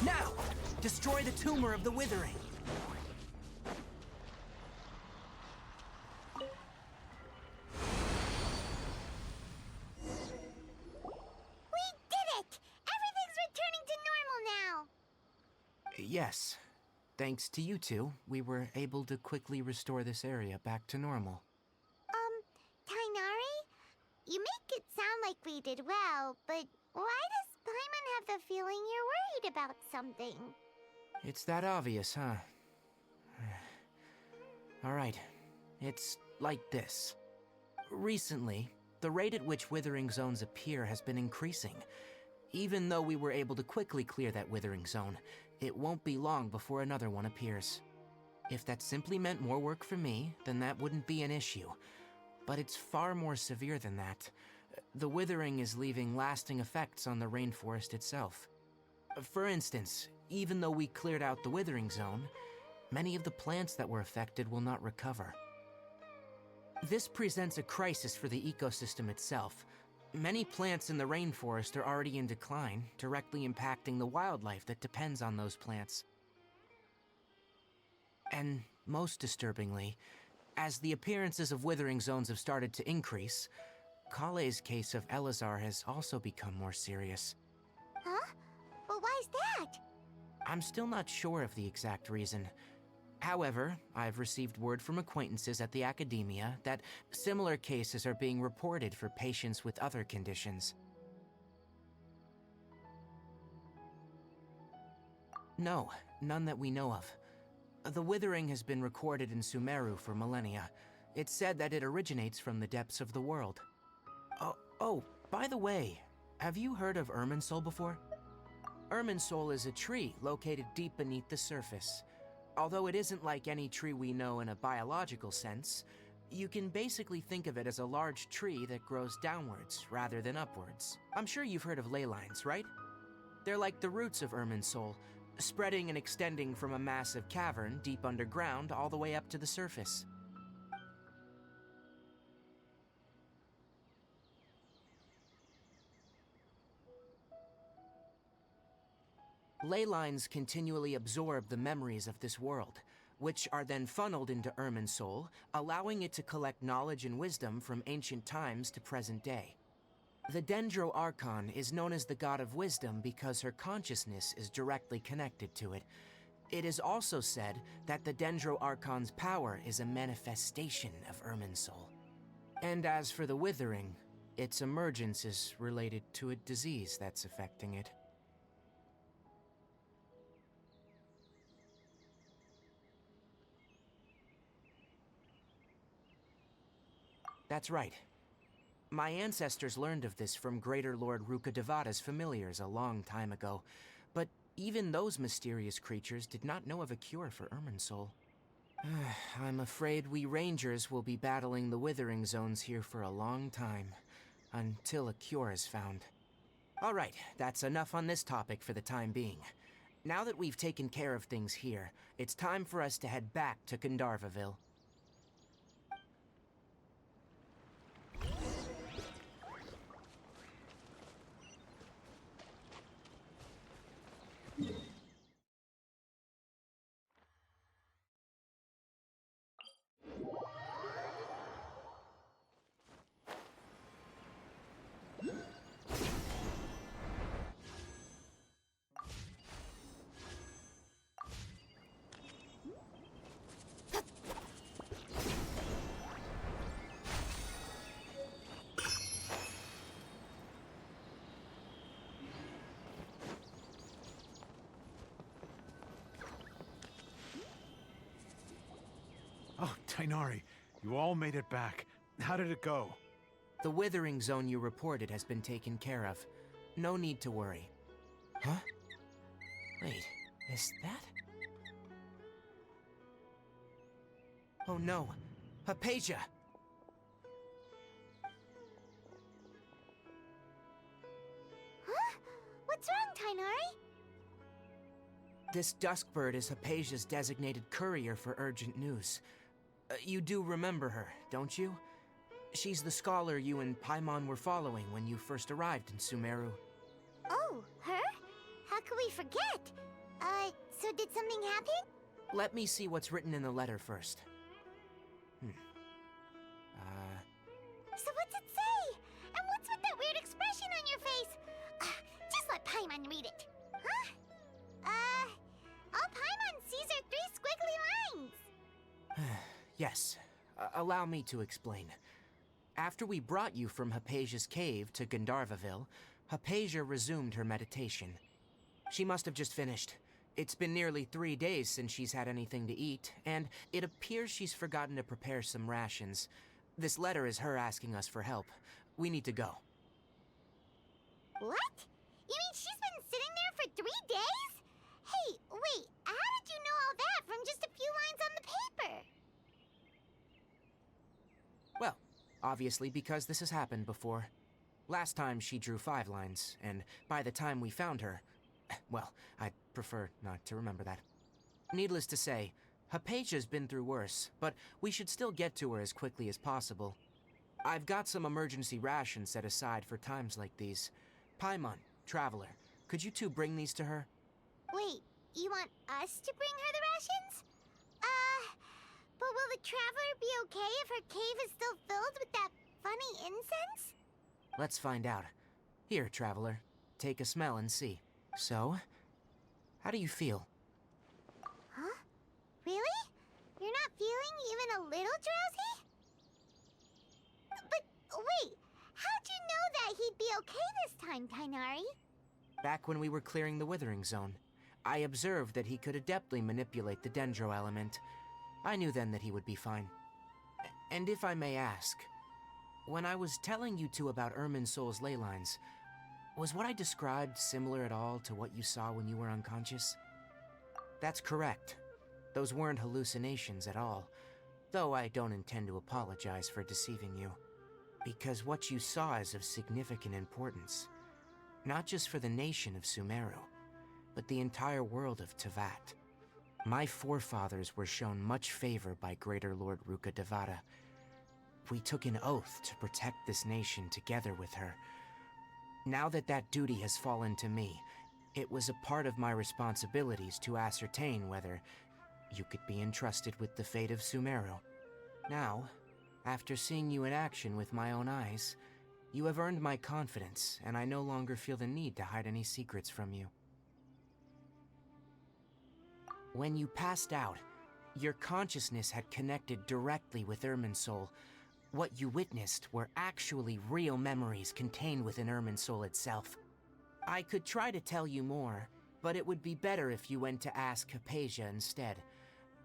Now, destroy the tumor of the withering. We did it! Everything's returning to normal now! Yes. Thanks to you two, we were able to quickly restore this area back to normal. Tainari? You make it sound like we did well, but why does Paimon have the feeling you're worried about something? It's that obvious, huh? Alright, it's like this. Recently, the rate at which withering zones appear has been increasing. Even though we were able to quickly clear that withering zone, it won't be long before another one appears. If that simply meant more work for me, then that wouldn't be an issue. But it's far more severe than that. The withering is leaving lasting effects on the rainforest itself. For instance, even though we cleared out the withering zone, many of the plants that were affected will not recover. This presents a crisis for the ecosystem itself. Many plants in the rainforest are already in decline, directly impacting the wildlife that depends on those plants. And most disturbingly, as the appearances of withering zones have started to increase, Kale's case of Elazar has also become more serious. Huh? But why's that? I'm still not sure of the exact reason. However, I've received word from acquaintances at the academia that similar cases are being reported for patients with other conditions. No, none that we know of. The withering has been recorded in Sumeru for millennia. It's said that it originates from the depths of the world. Oh, by the way, have you heard of Irminsul before? Irminsul is a tree located deep beneath the surface. Although it isn't like any tree we know in a biological sense, you can basically think of it as a large tree that grows downwards rather than upwards. I'm sure you've heard of ley lines, right? They're like the roots of Irminsul, spreading and extending from a massive cavern deep underground all the way up to the surface. Ley lines continually absorb the memories of this world, which are then funneled into Irminsul, allowing it to collect knowledge and wisdom from ancient times to present day. The Dendro Archon is known as the god of wisdom because her consciousness is directly connected to it. It is also said that the Dendro Archon's power is a manifestation of Irminsul. And as for the withering, its emergence is related to a disease that's affecting it. That's right. My ancestors learned of this from Greater Lord Rukkhadevada's familiars a long time ago, but even those mysterious creatures did not know of a cure for Irminsul. I'm afraid we rangers will be battling the withering zones here for a long time, until a cure is found. Alright, that's enough on this topic for the time being. Now that we've taken care of things here, it's time for us to head back to Gandharvaville. Oh, Tainari, you all made it back. How did it go? The withering zone you reported has been taken care of. No need to worry. Huh? Wait, is that? Oh no, Hypatia! Huh? What's wrong, Tainari? This Duskbird is Hypatia's designated courier for urgent news. You do remember her, don't you? She's the scholar you and Paimon were following when you first arrived in Sumeru. Oh, her? How could we forget? So did something happen? Let me see what's written in the letter first. So what's it say? And what's with that weird expression on your face? Just let Paimon read it. Huh? All Paimon sees are 3 squiggly lines. Yes, allow me to explain. After we brought you from Hypatia's cave to Gandharvaville, Hypatia resumed her meditation. She must have just finished. It's been nearly 3 days since she's had anything to eat, and it appears she's forgotten to prepare some rations. This letter is her asking us for help. We need to go. What? You mean she's been sitting there for 3 days? Hey, wait, how did you know all that from just a few lines on the paper? Well, obviously because this has happened before. Last time she drew 5 lines, and by the time we found her, well, I'd prefer not to remember that. Needless to say, Hypatia's been through worse, but we should still get to her as quickly as possible. I've got some emergency rations set aside for times like these. Paimon, Traveler, could you two bring these to her? Wait, you want us to bring her the rations? But will the Traveler be okay if her cave is still filled with that funny incense? Let's find out. Here, Traveler, take a smell and see. So, how do you feel? Huh? Really? You're not feeling even a little drowsy? But wait, how'd you know that he'd be okay this time, Tainari? Back when we were clearing the Withering Zone, I observed that he could adeptly manipulate the Dendro element. I knew then that he would be fine. And if I may ask, when I was telling you two about Irminsol's ley lines, was what I described similar at all to what you saw when you were unconscious? That's correct. Those weren't hallucinations at all, though I don't intend to apologize for deceiving you. Because what you saw is of significant importance. Not just for the nation of Sumeru, but the entire world of Tevat. My forefathers were shown much favor by Greater Lord Ruka Devata. We took an oath to protect this nation together with her. Now that that duty has fallen to me, it was a part of my responsibilities to ascertain whether you could be entrusted with the fate of Sumeru. Now, after seeing you in action with my own eyes, you have earned my confidence, and I no longer feel the need to hide any secrets from you. When you passed out, your consciousness had connected directly with Irminsul. What you witnessed were actually real memories contained within Irminsul itself. I could try to tell you more, but it would be better if you went to ask Hypatia instead.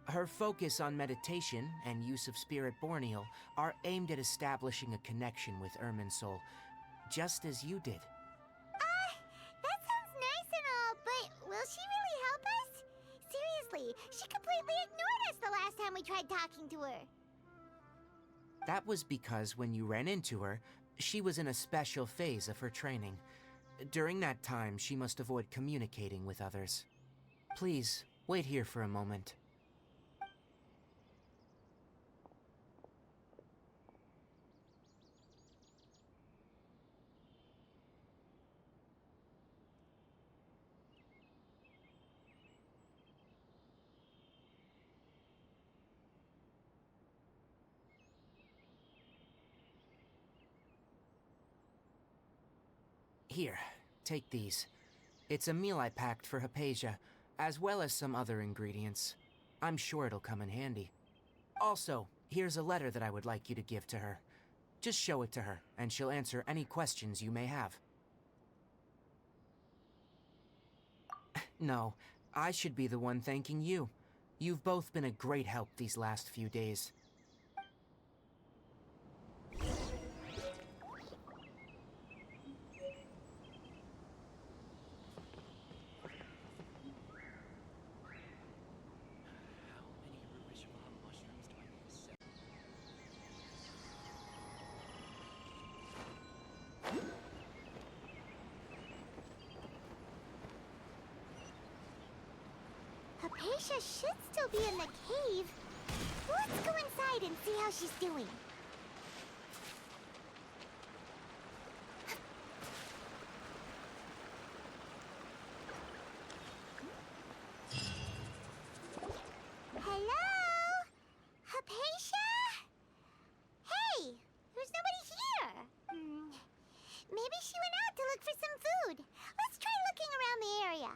Her focus on meditation and use of Spirit Borneal are aimed at establishing a connection with Irminsul, just as you did. That sounds nice and all, but will she really help us? Seriously, she completely ignored us the last time we tried talking to her. That was because when you ran into her, she was in a special phase of her training. During that time, she must avoid communicating with others. Please, wait here for a moment. Here, take these. It's a meal I packed for Hypatia, as well as some other ingredients. I'm sure it'll come in handy. Also, here's a letter that I would like you to give to her. Just show it to her, and she'll answer any questions you may have. No, I should be the one thanking you. You've both been a great help these last few days. How many Rubishaban mushrooms do I need to Hypatia should still be in the cave. Let's go inside and see how she's doing. Hello? Hypatia? Hey, there's nobody here. Maybe she went out to look for some food. Let's try looking around the area.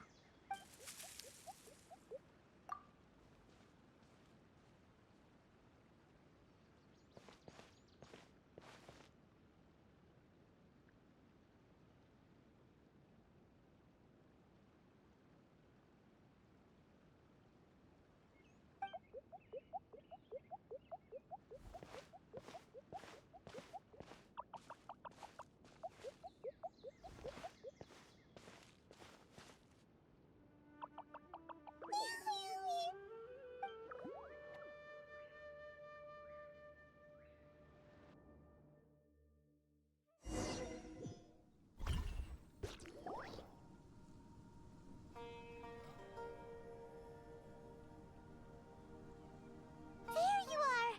There you are!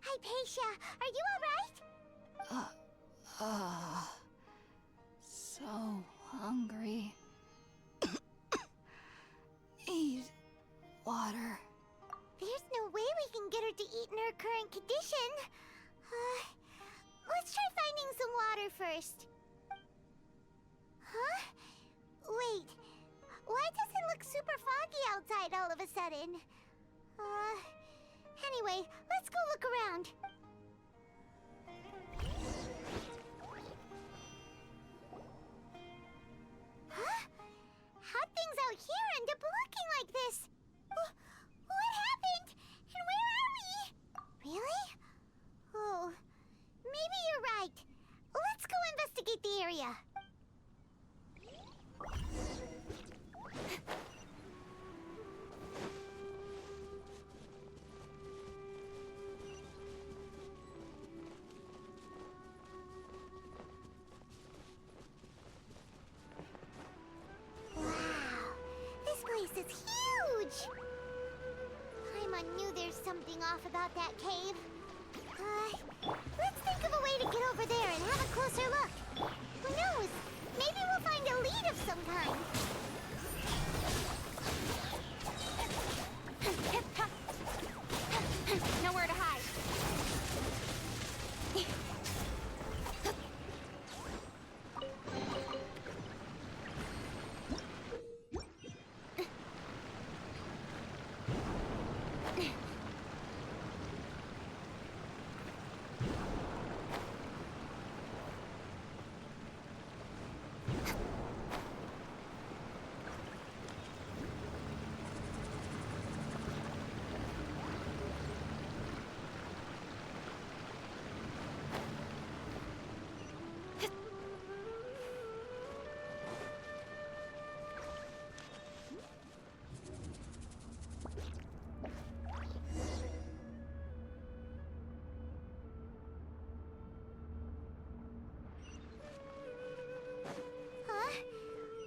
Hypatia, are you alright? So hungry. Need water. There's no way we can get her to eat in her current condition. Let's try finding some water first. Huh? Wait. Why does it look super foggy outside all of a sudden? Anyway, let's go look around. Huh? How'd things out here end up looking like this? What happened? And where are we? Really? Oh, maybe you're right. Let's go investigate the area. This is huge! Paimon knew there's something off about that cave. Let's think of a way to get over there and have a closer look. Who knows? Maybe we'll find a lead of some kind. Nowhere to hide.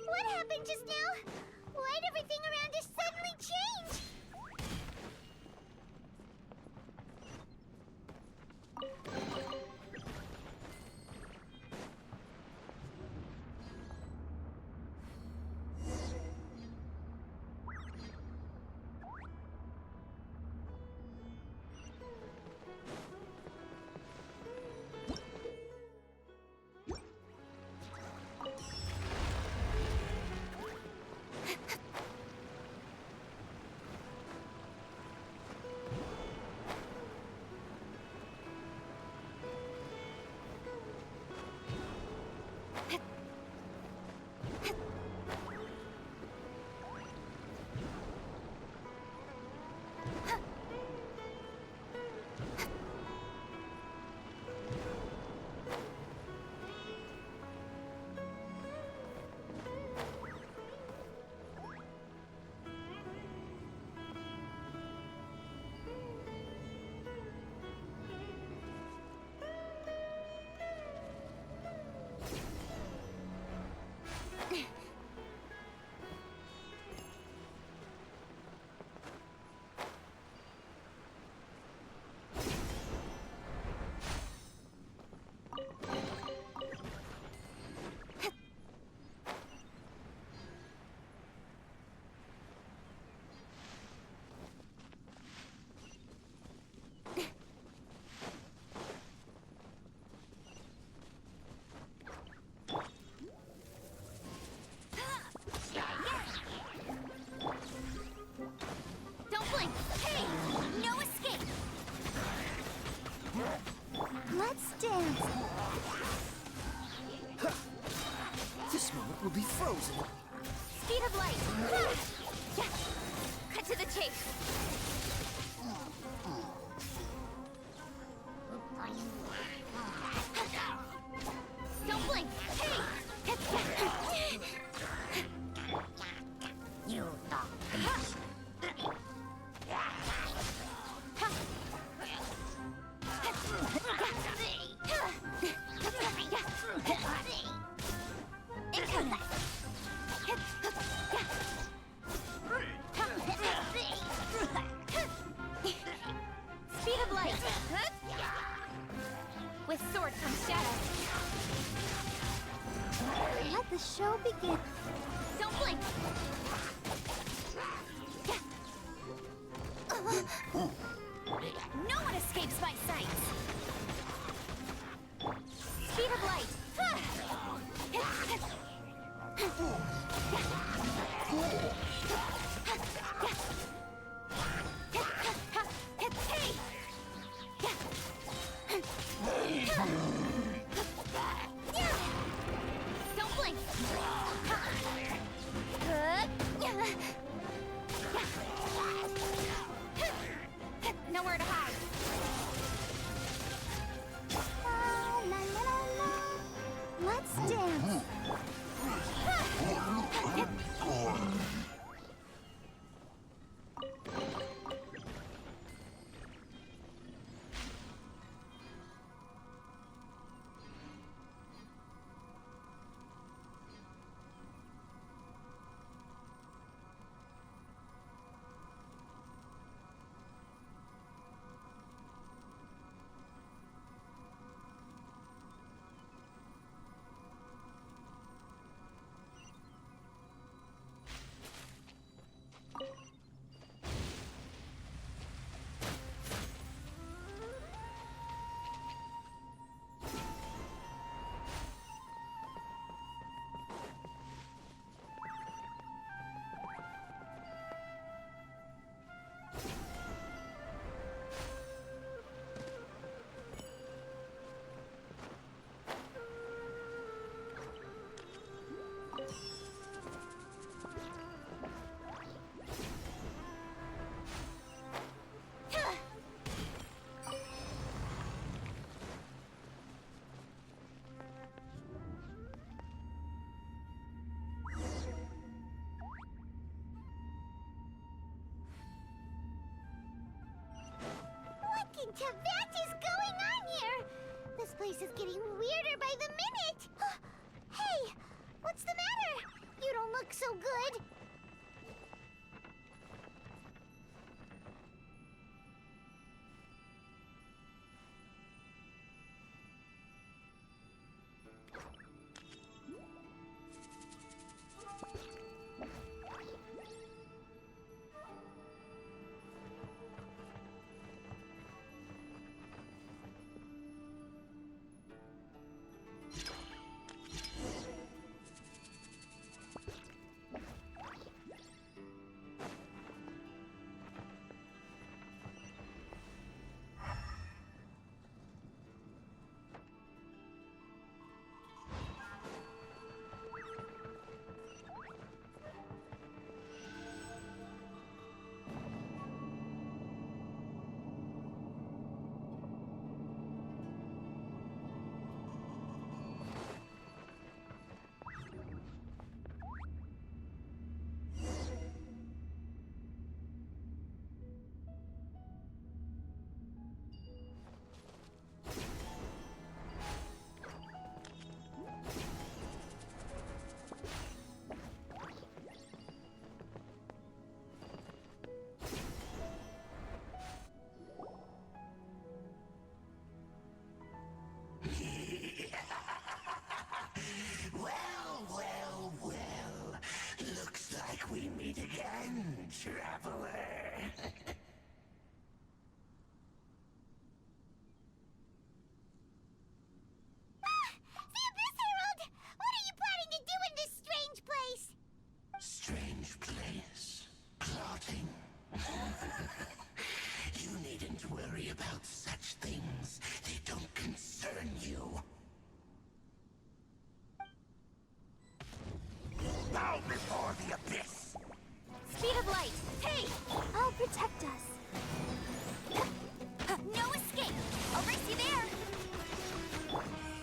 What happened just now? Why'd everything around us suddenly change? This moment will be frozen. Speed of light! Yeah. Cut to the chase! Don't blink! Hey! You thought. Speed of light! With sword comes shadow. Let the show begin. Don't blink! No one escapes my sight! Speed of light! Don't blink! Nowhere to hide. La, la, la, la. Let's dance. What in Tibet is going on here? This place is getting weirder by the minute. Hey, what's the matter? You don't look so good.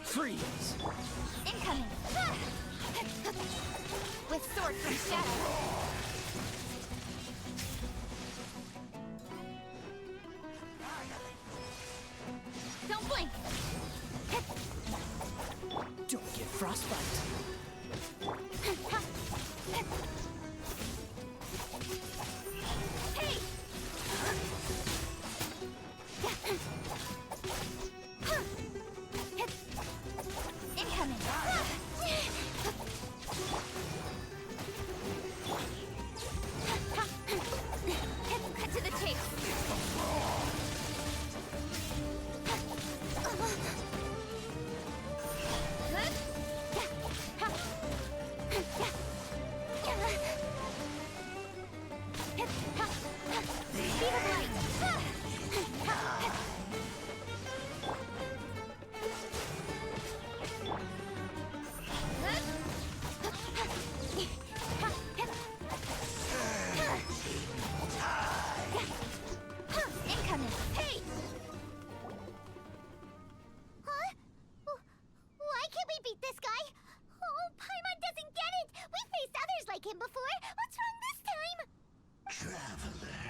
Freeze! Incoming! With sword from shadow. Don't blink! Don't get frostbite. Hey! Incoming! Cut to the chase! Speed of light! Incoming! Hey! Huh? Why can't we beat this guy? Oh, Paimon doesn't get it! We've faced others like him before! What's wrong this time? Traveler,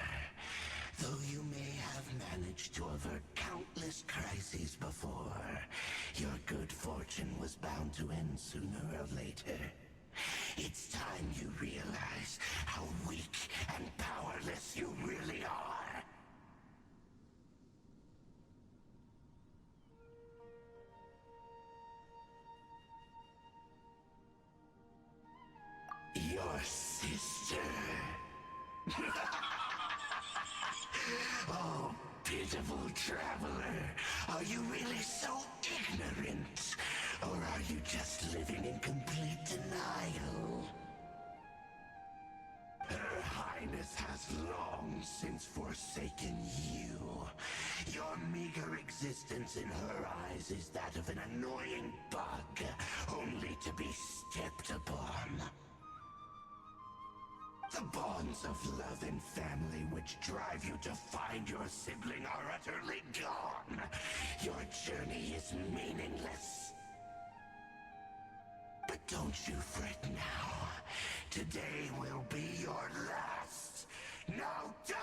though you may have managed to avert countless crises before, your good fortune was bound to end sooner or later. It's time you realize how weak and powerless you really are. Your sister. Oh, pitiful traveler. Are you really so ignorant? Or are you just living in complete denial? Her Highness has long since forsaken you. Your meager existence in her eyes is that of an annoying bug, only to be stepped upon. The bonds of love and family which drive you to find your sibling are utterly gone. Your journey is meaningless. But don't you fret now. Today will be your last. Now die!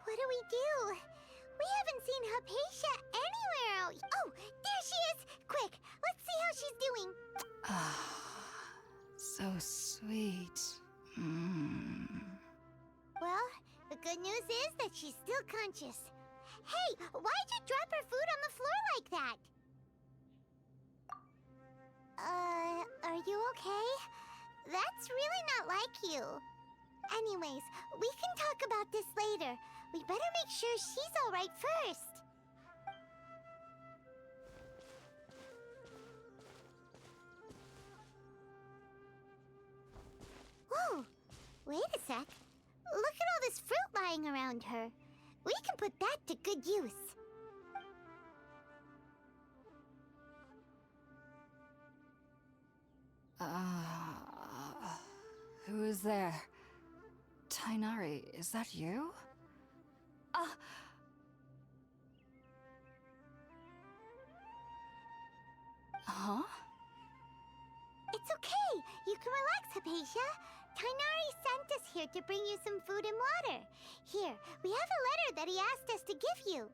What do we do? We haven't seen Hypatia anywhere else. Oh, there she is! Quick, let's see how she's doing. So sweet. Well, the good news is that she's still conscious. Hey, why'd you drop her food on the floor like that? Are you okay? That's really not like you. Anyways, we can talk about this later. We better make sure she's all right first. Whoa, wait a sec. Look at all this fruit lying around her. We can put that to good use. Who is there? Tainari, is that you? Huh? It's okay. You can relax, Hypatia. Tainari sent us here to bring you some food and water. Here, we have a letter that he asked us to give you.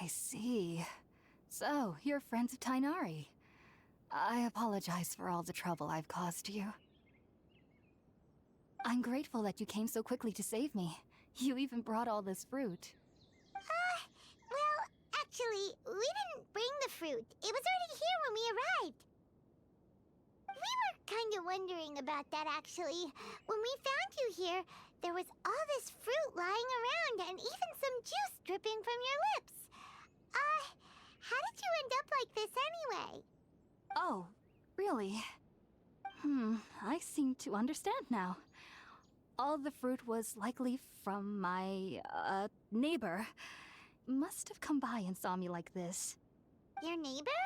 I see. So, you're friends of Tainari. I apologize for all the trouble I've caused you. I'm grateful that you came so quickly to save me. You even brought all this fruit. Well, actually, we didn't bring the fruit. It was already here when we arrived. We were kind of wondering about that, actually. When we found you here, there was all this fruit lying around and even some juice dripping from your lips. How did you end up like this anyway? Oh, really? I seem to understand now. All the fruit was likely from my, neighbor. Must have come by and saw me like this. Your neighbor?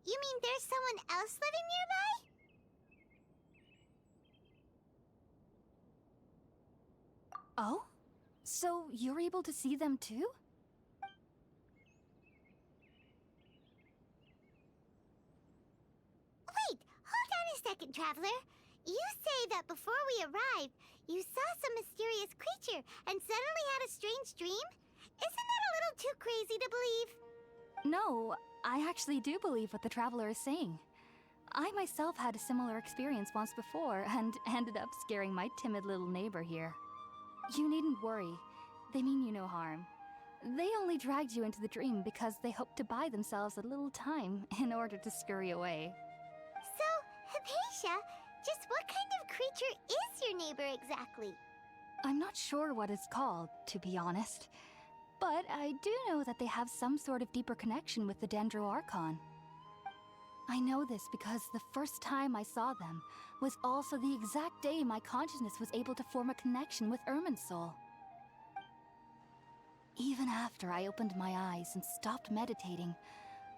You mean there's someone else living nearby? Oh? So you're able to see them too? Wait, hold on a second, Traveler. You say that before we arrived, you saw some mysterious creature and suddenly had a strange dream? Isn't that a little too crazy to believe? No, I actually do believe what the Traveler is saying. I myself had a similar experience once before and ended up scaring my timid little neighbor here. You needn't worry. They mean you no harm. They only dragged you into the dream because they hoped to buy themselves a little time in order to scurry away. So, Hypatia, just what kind of creature is your neighbor exactly? I'm not sure what it's called, to be honest. But I do know that they have some sort of deeper connection with the Dendroarchon. I know this because the first time I saw them was also the exact day my consciousness was able to form a connection with Irminsul. Even after I opened my eyes and stopped meditating,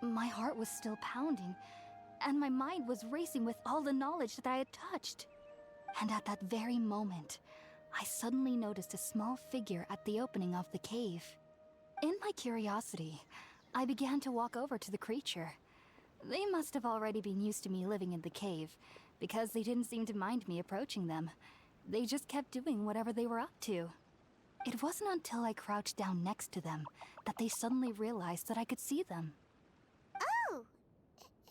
my heart was still pounding, and my mind was racing with all the knowledge that I had touched. And at that very moment, I suddenly noticed a small figure at the opening of the cave. In my curiosity, I began to walk over to the creature. They must have already been used to me living in the cave, because they didn't seem to mind me approaching them. They just kept doing whatever they were up to. It wasn't until I crouched down next to them that they suddenly realized that I could see them. Oh,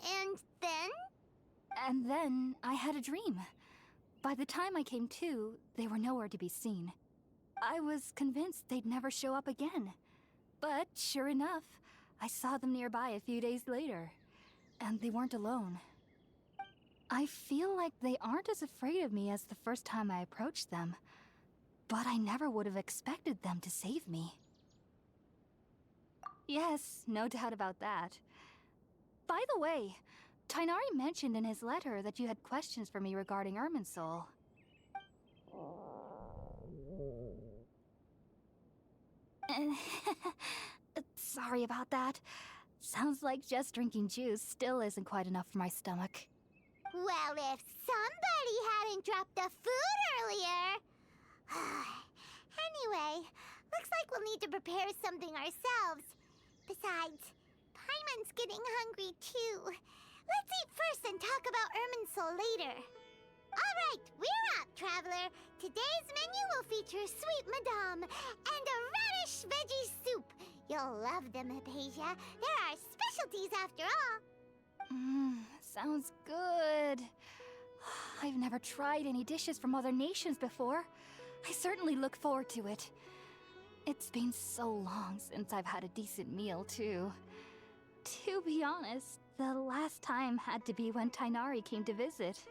and then? And then I had a dream. By the time I came to, they were nowhere to be seen. I was convinced they'd never show up again. But sure enough, I saw them nearby a few days later. And they weren't alone. I feel like they aren't as afraid of me as the first time I approached them. But I never would have expected them to save me. Yes, no doubt about that. By the way, Tighnari mentioned in his letter that you had questions for me regarding Irminsul. Sorry about that. Sounds like just drinking juice still isn't quite enough for my stomach. Well, if somebody hadn't dropped the food earlier... Anyway, looks like we'll need to prepare something ourselves. Besides, Paimon's getting hungry too. Let's eat first and talk about Irminsul later. Alright, we're up, Traveler. Today's menu will feature Sweet Madame and a radish veggie soup. You'll love them, Hypatia. They're our specialties after all. Sounds good. I've never tried any dishes from other nations before. I certainly look forward to it. It's been so long since I've had a decent meal, too. To be honest, the last time had to be when Tighnari came to visit.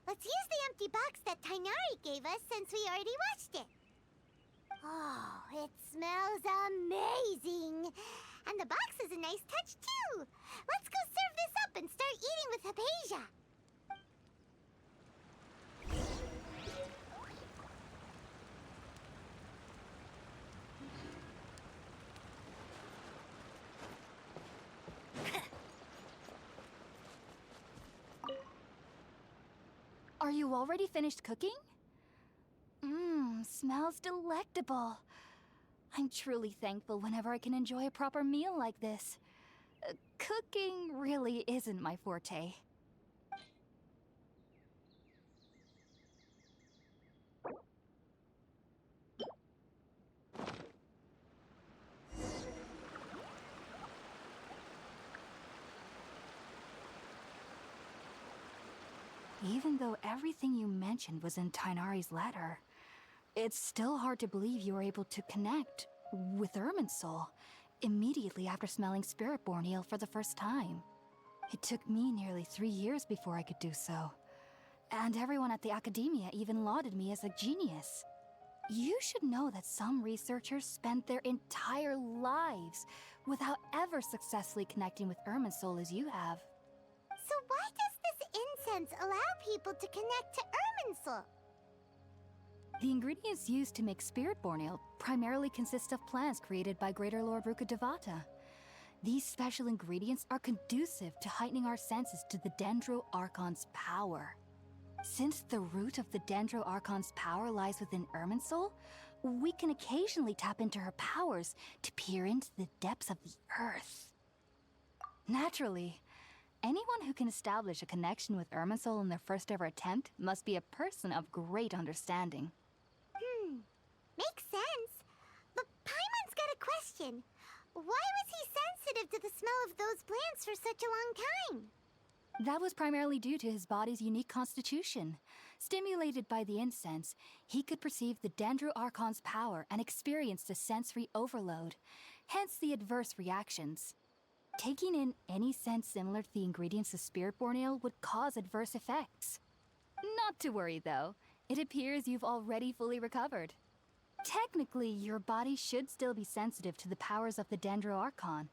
Let's use the empty box that Tighnari gave us since we already watched it. Oh, it smells amazing. And the box is a nice touch, too. Let's go serve this up and start eating with Hypatia. you already finished cooking? Mmm, smells delectable. I'm truly thankful whenever I can enjoy a proper meal like this. Cooking really isn't my forte. Even though everything you mentioned was in Tainari's letter, it's still hard to believe you were able to connect with Irminsul immediately after smelling Spiritborn Ale for the first time. It took me nearly 3 years before I could do so. And everyone at the Academia even lauded me as a genius. You should know that some researchers spend their entire lives without ever successfully connecting with Irminsul as you have. So why does this incense allow people to connect to Irminsul? The ingredients used to make Spiritborn Ale primarily consist of plants created by Greater Lord Rukkhadevata. These special ingredients are conducive to heightening our senses to the Dendro Archon's power. Since the root of the Dendro Archon's power lies within Irminsul, we can occasionally tap into her powers to peer into the depths of the earth. Naturally, anyone who can establish a connection with Irminsul in their first ever attempt must be a person of great understanding. Makes sense. But Paimon's got a question. Why was he sensitive to the smell of those plants for such a long time? That was primarily due to his body's unique constitution. Stimulated by the incense, he could perceive the Dendro Archon's power and experienced a sensory overload, hence the adverse reactions. Taking in any scent similar to the ingredients of Spiritborn Ale would cause adverse effects. Not to worry, though. It appears you've already fully recovered. Technically, your body should still be sensitive to the powers of the Dendro Archon,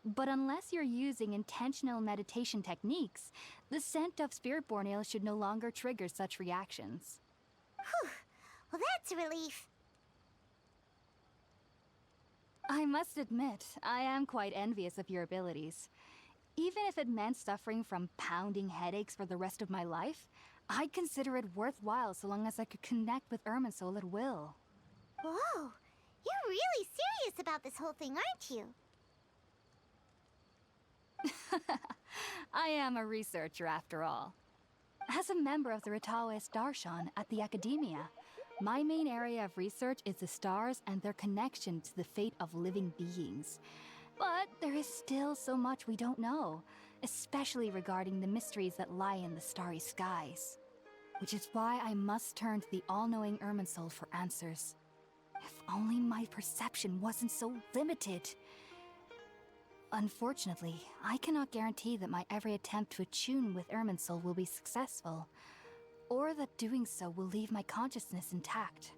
but unless you're using intentional meditation techniques, the scent of Spiritborn Ale should no longer trigger such reactions. Whew. Well, that's a relief. I must admit, I am quite envious of your abilities. Even if it meant suffering from pounding headaches for the rest of my life, I'd consider it worthwhile so long as I could connect with Irminsul at will. Whoa. You're really serious about this whole thing, aren't you? I am a researcher after all. As a member of the Ritaoist Darshan at the Academia, my main area of research is the stars and their connection to the fate of living beings. But there is still so much we don't know, especially regarding the mysteries that lie in the starry skies. Which is why I must turn to the all-knowing Irminsul for answers. If only my perception wasn't so limited. Unfortunately, I cannot guarantee that my every attempt to attune with Irminsul will be successful, or that doing so will leave my consciousness intact.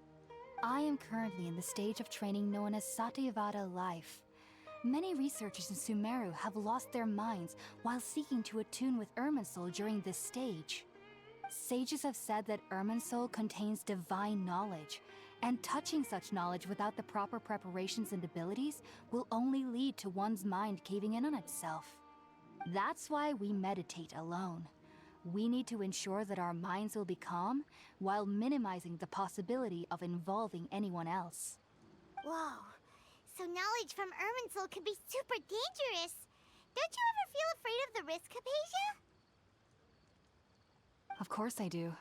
I am currently in the stage of training known as Satyavada life. Many researchers in Sumeru have lost their minds while seeking to attune with Irminsul during this stage. Sages have said that Irminsul contains divine knowledge, and touching such knowledge without the proper preparations and abilities will only lead to one's mind caving in on itself. That's why we meditate alone. We need to ensure that our minds will be calm while minimizing the possibility of involving anyone else. Whoa. So knowledge from Irminsul can be super dangerous. Don't you ever feel afraid of the risk, Hypatia? Of course I do.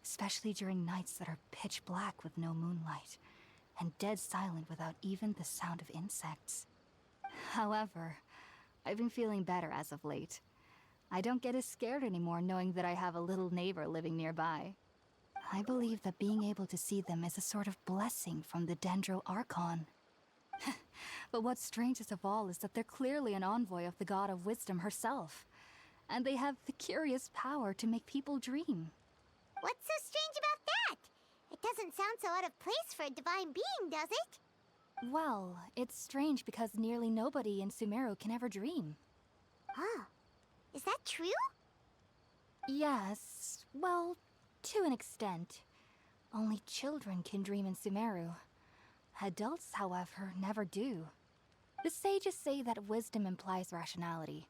Especially during nights that are pitch black with no moonlight, and dead silent without even the sound of insects. However, I've been feeling better as of late. I don't get as scared anymore knowing that I have a little neighbor living nearby. I believe that being able to see them is a sort of blessing from the Dendro Archon. But what's strangest of all is that they're clearly an envoy of the God of Wisdom herself, and they have the curious power to make people dream. What's so strange about that? It doesn't sound so out of place for a divine being, does it? Well, it's strange because nearly nobody in Sumeru can ever dream. Huh. Is that true? Yes, well, to an extent. Only children can dream in Sumeru. Adults, however, never do. The sages say that wisdom implies rationality,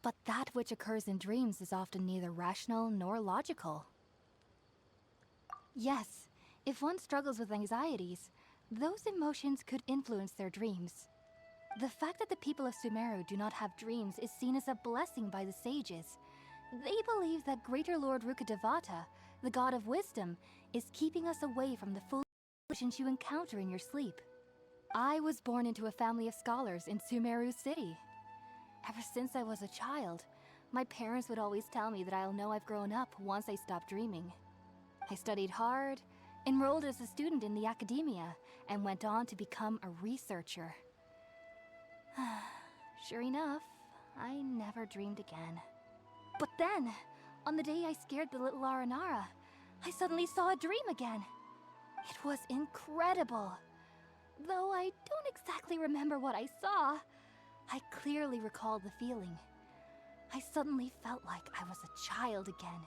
but that which occurs in dreams is often neither rational nor logical. Yes, if one struggles with anxieties, those emotions could influence their dreams. The fact that the people of Sumeru do not have dreams is seen as a blessing by the sages. They believe that Greater Lord Rukkhadevata, the god of wisdom, is keeping us away from the foolish emotions you encounter in your sleep. I was born into a family of scholars in Sumeru City. Ever since I was a child, my parents would always tell me that I'll know I've grown up once I stop dreaming. I studied hard, enrolled as a student in the academia, and went on to become a researcher. Sure enough, I never dreamed again. But then, on the day I scared the little Aranara, I suddenly saw a dream again. It was incredible. Though I don't exactly remember what I saw, I clearly recall the feeling. I suddenly felt like I was a child again.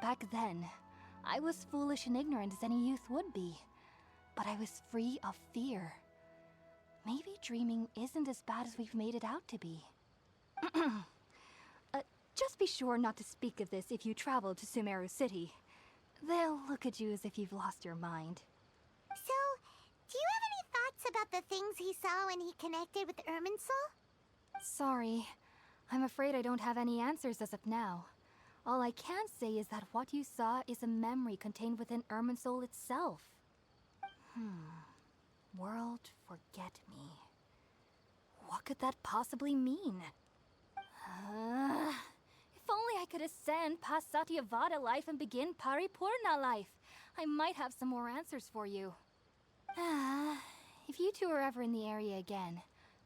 Back then, I was foolish and ignorant as any youth would be, but I was free of fear. Maybe dreaming isn't as bad as we've made it out to be. Just be sure not to speak of this if you travel to Sumeru City. They'll look at you as if you've lost your mind. So, do you have any thoughts about the things he saw when he connected with Irminsul? Sorry. I'm afraid I don't have any answers as of now. All I can say is that what you saw is a memory contained within Irminsul itself. World forget me. What could that possibly mean? If only I could ascend past Satyavada life and begin Paripurna life. I might have some more answers for you. If you two are ever in the area again,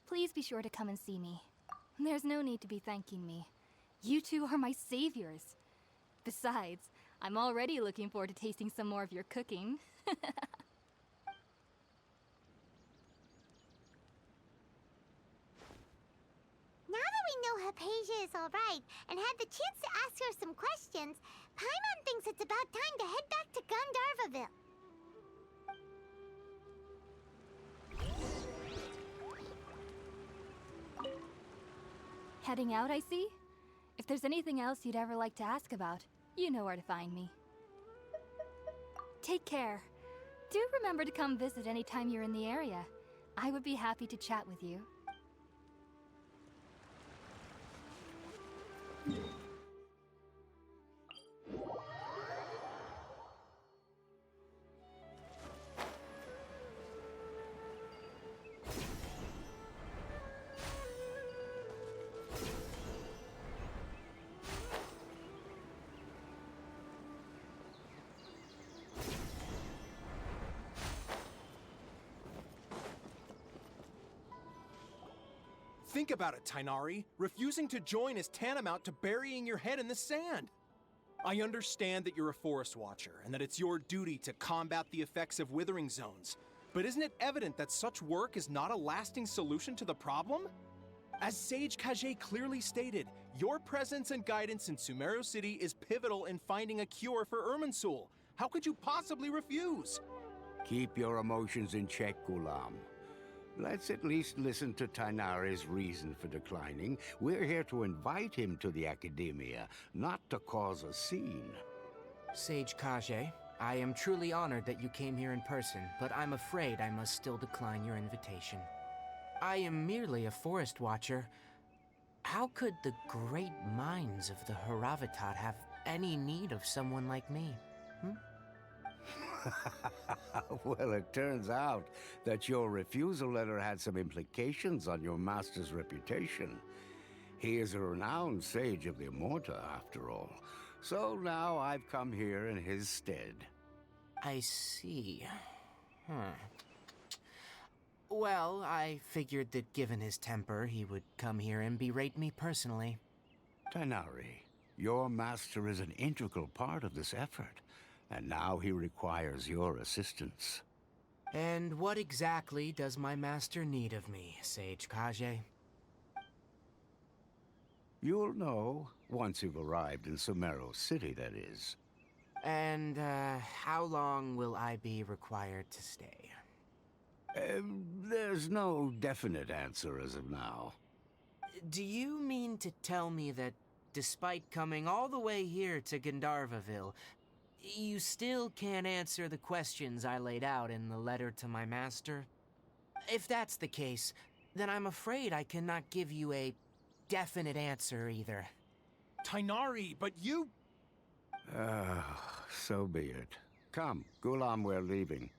please be sure to come and see me. There's no need to be thanking me. You two are my saviors. Besides, I'm already looking forward to tasting some more of your cooking. Now that we know Hypatia is alright and had the chance to ask her some questions, Paimon thinks it's about time to head back to Gandharvaville. Heading out, I see? If there's anything else you'd ever like to ask about, you know where to find me. Take care. Do remember to come visit anytime you're in the area. I would be happy to chat with you. Think about it, Tainari. Refusing to join is tantamount to burying your head in the sand. I understand that you're a forest watcher and that it's your duty to combat the effects of withering zones. But isn't it evident that such work is not a lasting solution to the problem? As Sage Kage clearly stated, your presence and guidance in Sumeru City is pivotal in finding a cure for Irminsul. How could you possibly refuse? Keep your emotions in check, Gulam. Let's at least listen to Tainari's reason for declining. We're here to invite him to the Academia, not to cause a scene. Sage Kage, I am truly honored that you came here in person, but I'm afraid I must still decline your invitation. I am merely a forest watcher. How could the great minds of the Haravatat have any need of someone like me? Well, it turns out that your refusal letter had some implications on your master's reputation. He is a renowned sage of the Immorta, after all. So now I've come here in his stead. I see. Well, I figured that given his temper, he would come here and berate me personally. Tainari, your master is an integral part of this effort. And now he requires your assistance. And what exactly does my master need of me, Sage Kage? You'll know once you've arrived in Sumeru City, that is. And, how long will I be required to stay? There's no definite answer as of now. Do you mean to tell me that, despite coming all the way here to Gandharvaville, You still can't answer the questions I laid out in the letter to my master? If that's the case, then I'm afraid I cannot give you a definite answer either. Tighnari, but you... So be it. Come, Gulam, we're leaving.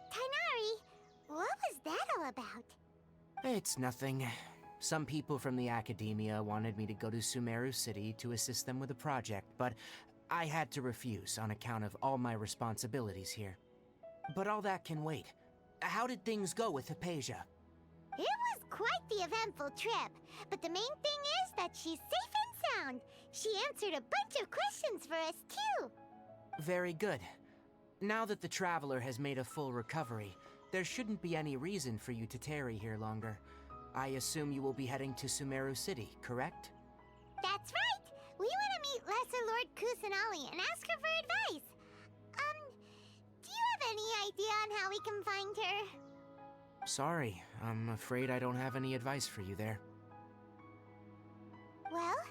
Tighnari, what was that all about? It's nothing. Some people from the academia wanted me to go to Sumeru City to assist them with a project, but I had to refuse on account of all my responsibilities here. But all that can wait. How did things go with Hypatia? It was quite the eventful trip, but the main thing is that she's safe and sound. She answered a bunch of questions for us, too. Very good. Now that the Traveler has made a full recovery, there shouldn't be any reason for you to tarry here longer. I assume you will be heading to Sumeru City, correct? That's right! We want to meet Lesser Lord Kusanali and ask her for advice. Do you have any idea on how we can find her? Sorry, I'm afraid I don't have any advice for you there. Well,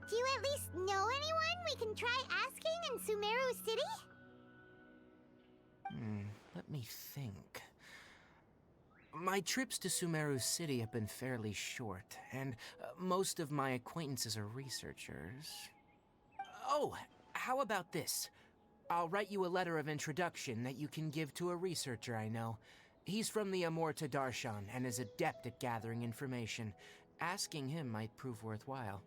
do you at least know anyone we can try asking in Sumeru City? Let me think. My trips to Sumeru City have been fairly short, and most of my acquaintances are researchers. Oh, how about this? I'll write you a letter of introduction that you can give to a researcher I know. He's from the Amorta Darshan and is adept at gathering information. Asking him might prove worthwhile.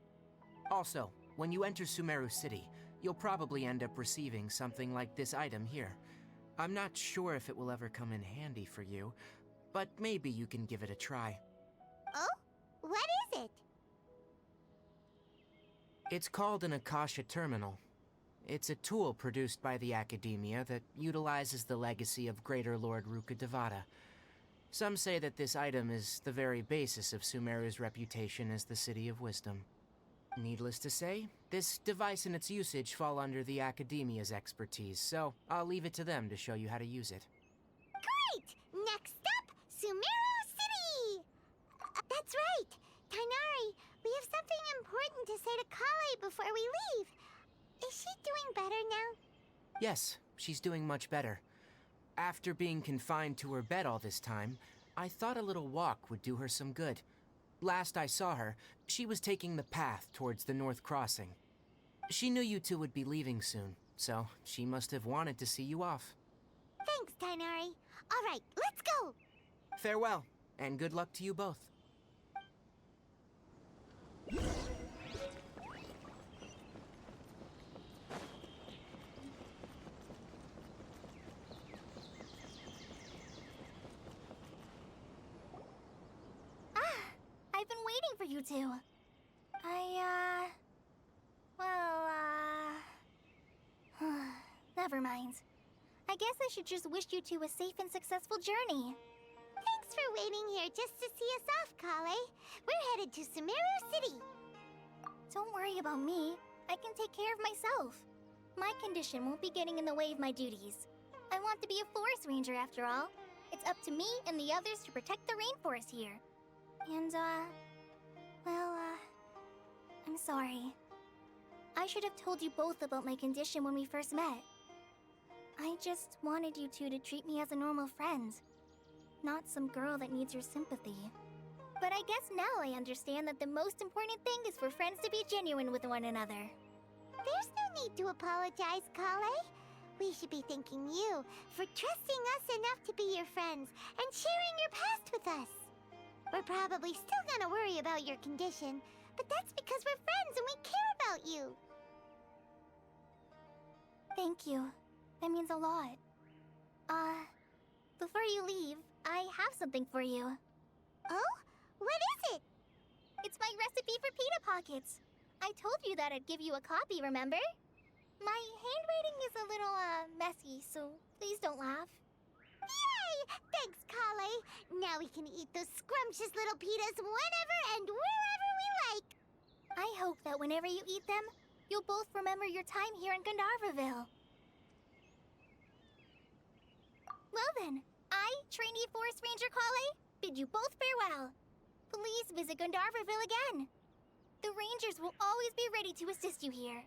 Also, when you enter Sumeru City, you'll probably end up receiving something like this item here. I'm not sure if it will ever come in handy for you, but maybe you can give it a try. Oh? What is it? It's called an Akasha Terminal. It's a tool produced by the Academia that utilizes the legacy of Greater Lord Rukkhadevata. Some say that this item is the very basis of Sumeru's reputation as the City of Wisdom. Needless to say, this device and its usage fall under the Academia's expertise, so I'll leave it to them to show you how to use it. Great! Next up, Sumeru City! That's right! Tighnari, we have something important to say to Kale before we leave. Is she doing better now? Yes, she's doing much better. After being confined to her bed all this time, I thought a little walk would do her some good. Last I saw her, she was taking the path towards the North Crossing. She knew you two would be leaving soon, so she must have wanted to see you off. Thanks, Tighnari. All right, let's go! Farewell, and good luck to you both. I've been waiting for you two. Never mind. I guess I should just wish you two a safe and successful journey. Thanks for waiting here just to see us off, Kale. We're headed to Sumeru City. Don't worry about me. I can take care of myself. My condition won't be getting in the way of my duties. I want to be a forest ranger after all. It's up to me and the others to protect the rainforest here. And, I'm sorry. I should have told you both about my condition when we first met. I just wanted you two to treat me as a normal friend, not some girl that needs your sympathy. But I guess now I understand that the most important thing is for friends to be genuine with one another. There's no need to apologize, Kale. We should be thanking you for trusting us enough to be your friends and sharing your past with us. We're probably still gonna worry about your condition, but that's because we're friends and we care about you. Thank you. That means a lot. Before you leave, I have something for you. Oh? What is it? It's my recipe for pita pockets. I told you that I'd give you a copy, remember? My handwriting is a little, messy, so please don't laugh. Yay! Thanks, Kale. Now we can eat those scrumptious little pitas whenever and wherever we like. I hope that whenever you eat them, You'll both remember your time here in Gandharvaville. Well then, I, trainee Forest Ranger Kale, bid you both farewell. Please visit Gandharvaville again. The Rangers will always be ready to assist you here.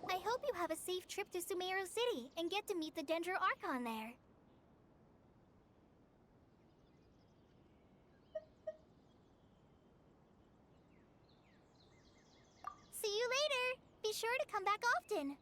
I hope you have a safe trip to Sumeru City and get to meet the Dendro Archon there. See you later! Be sure to come back often!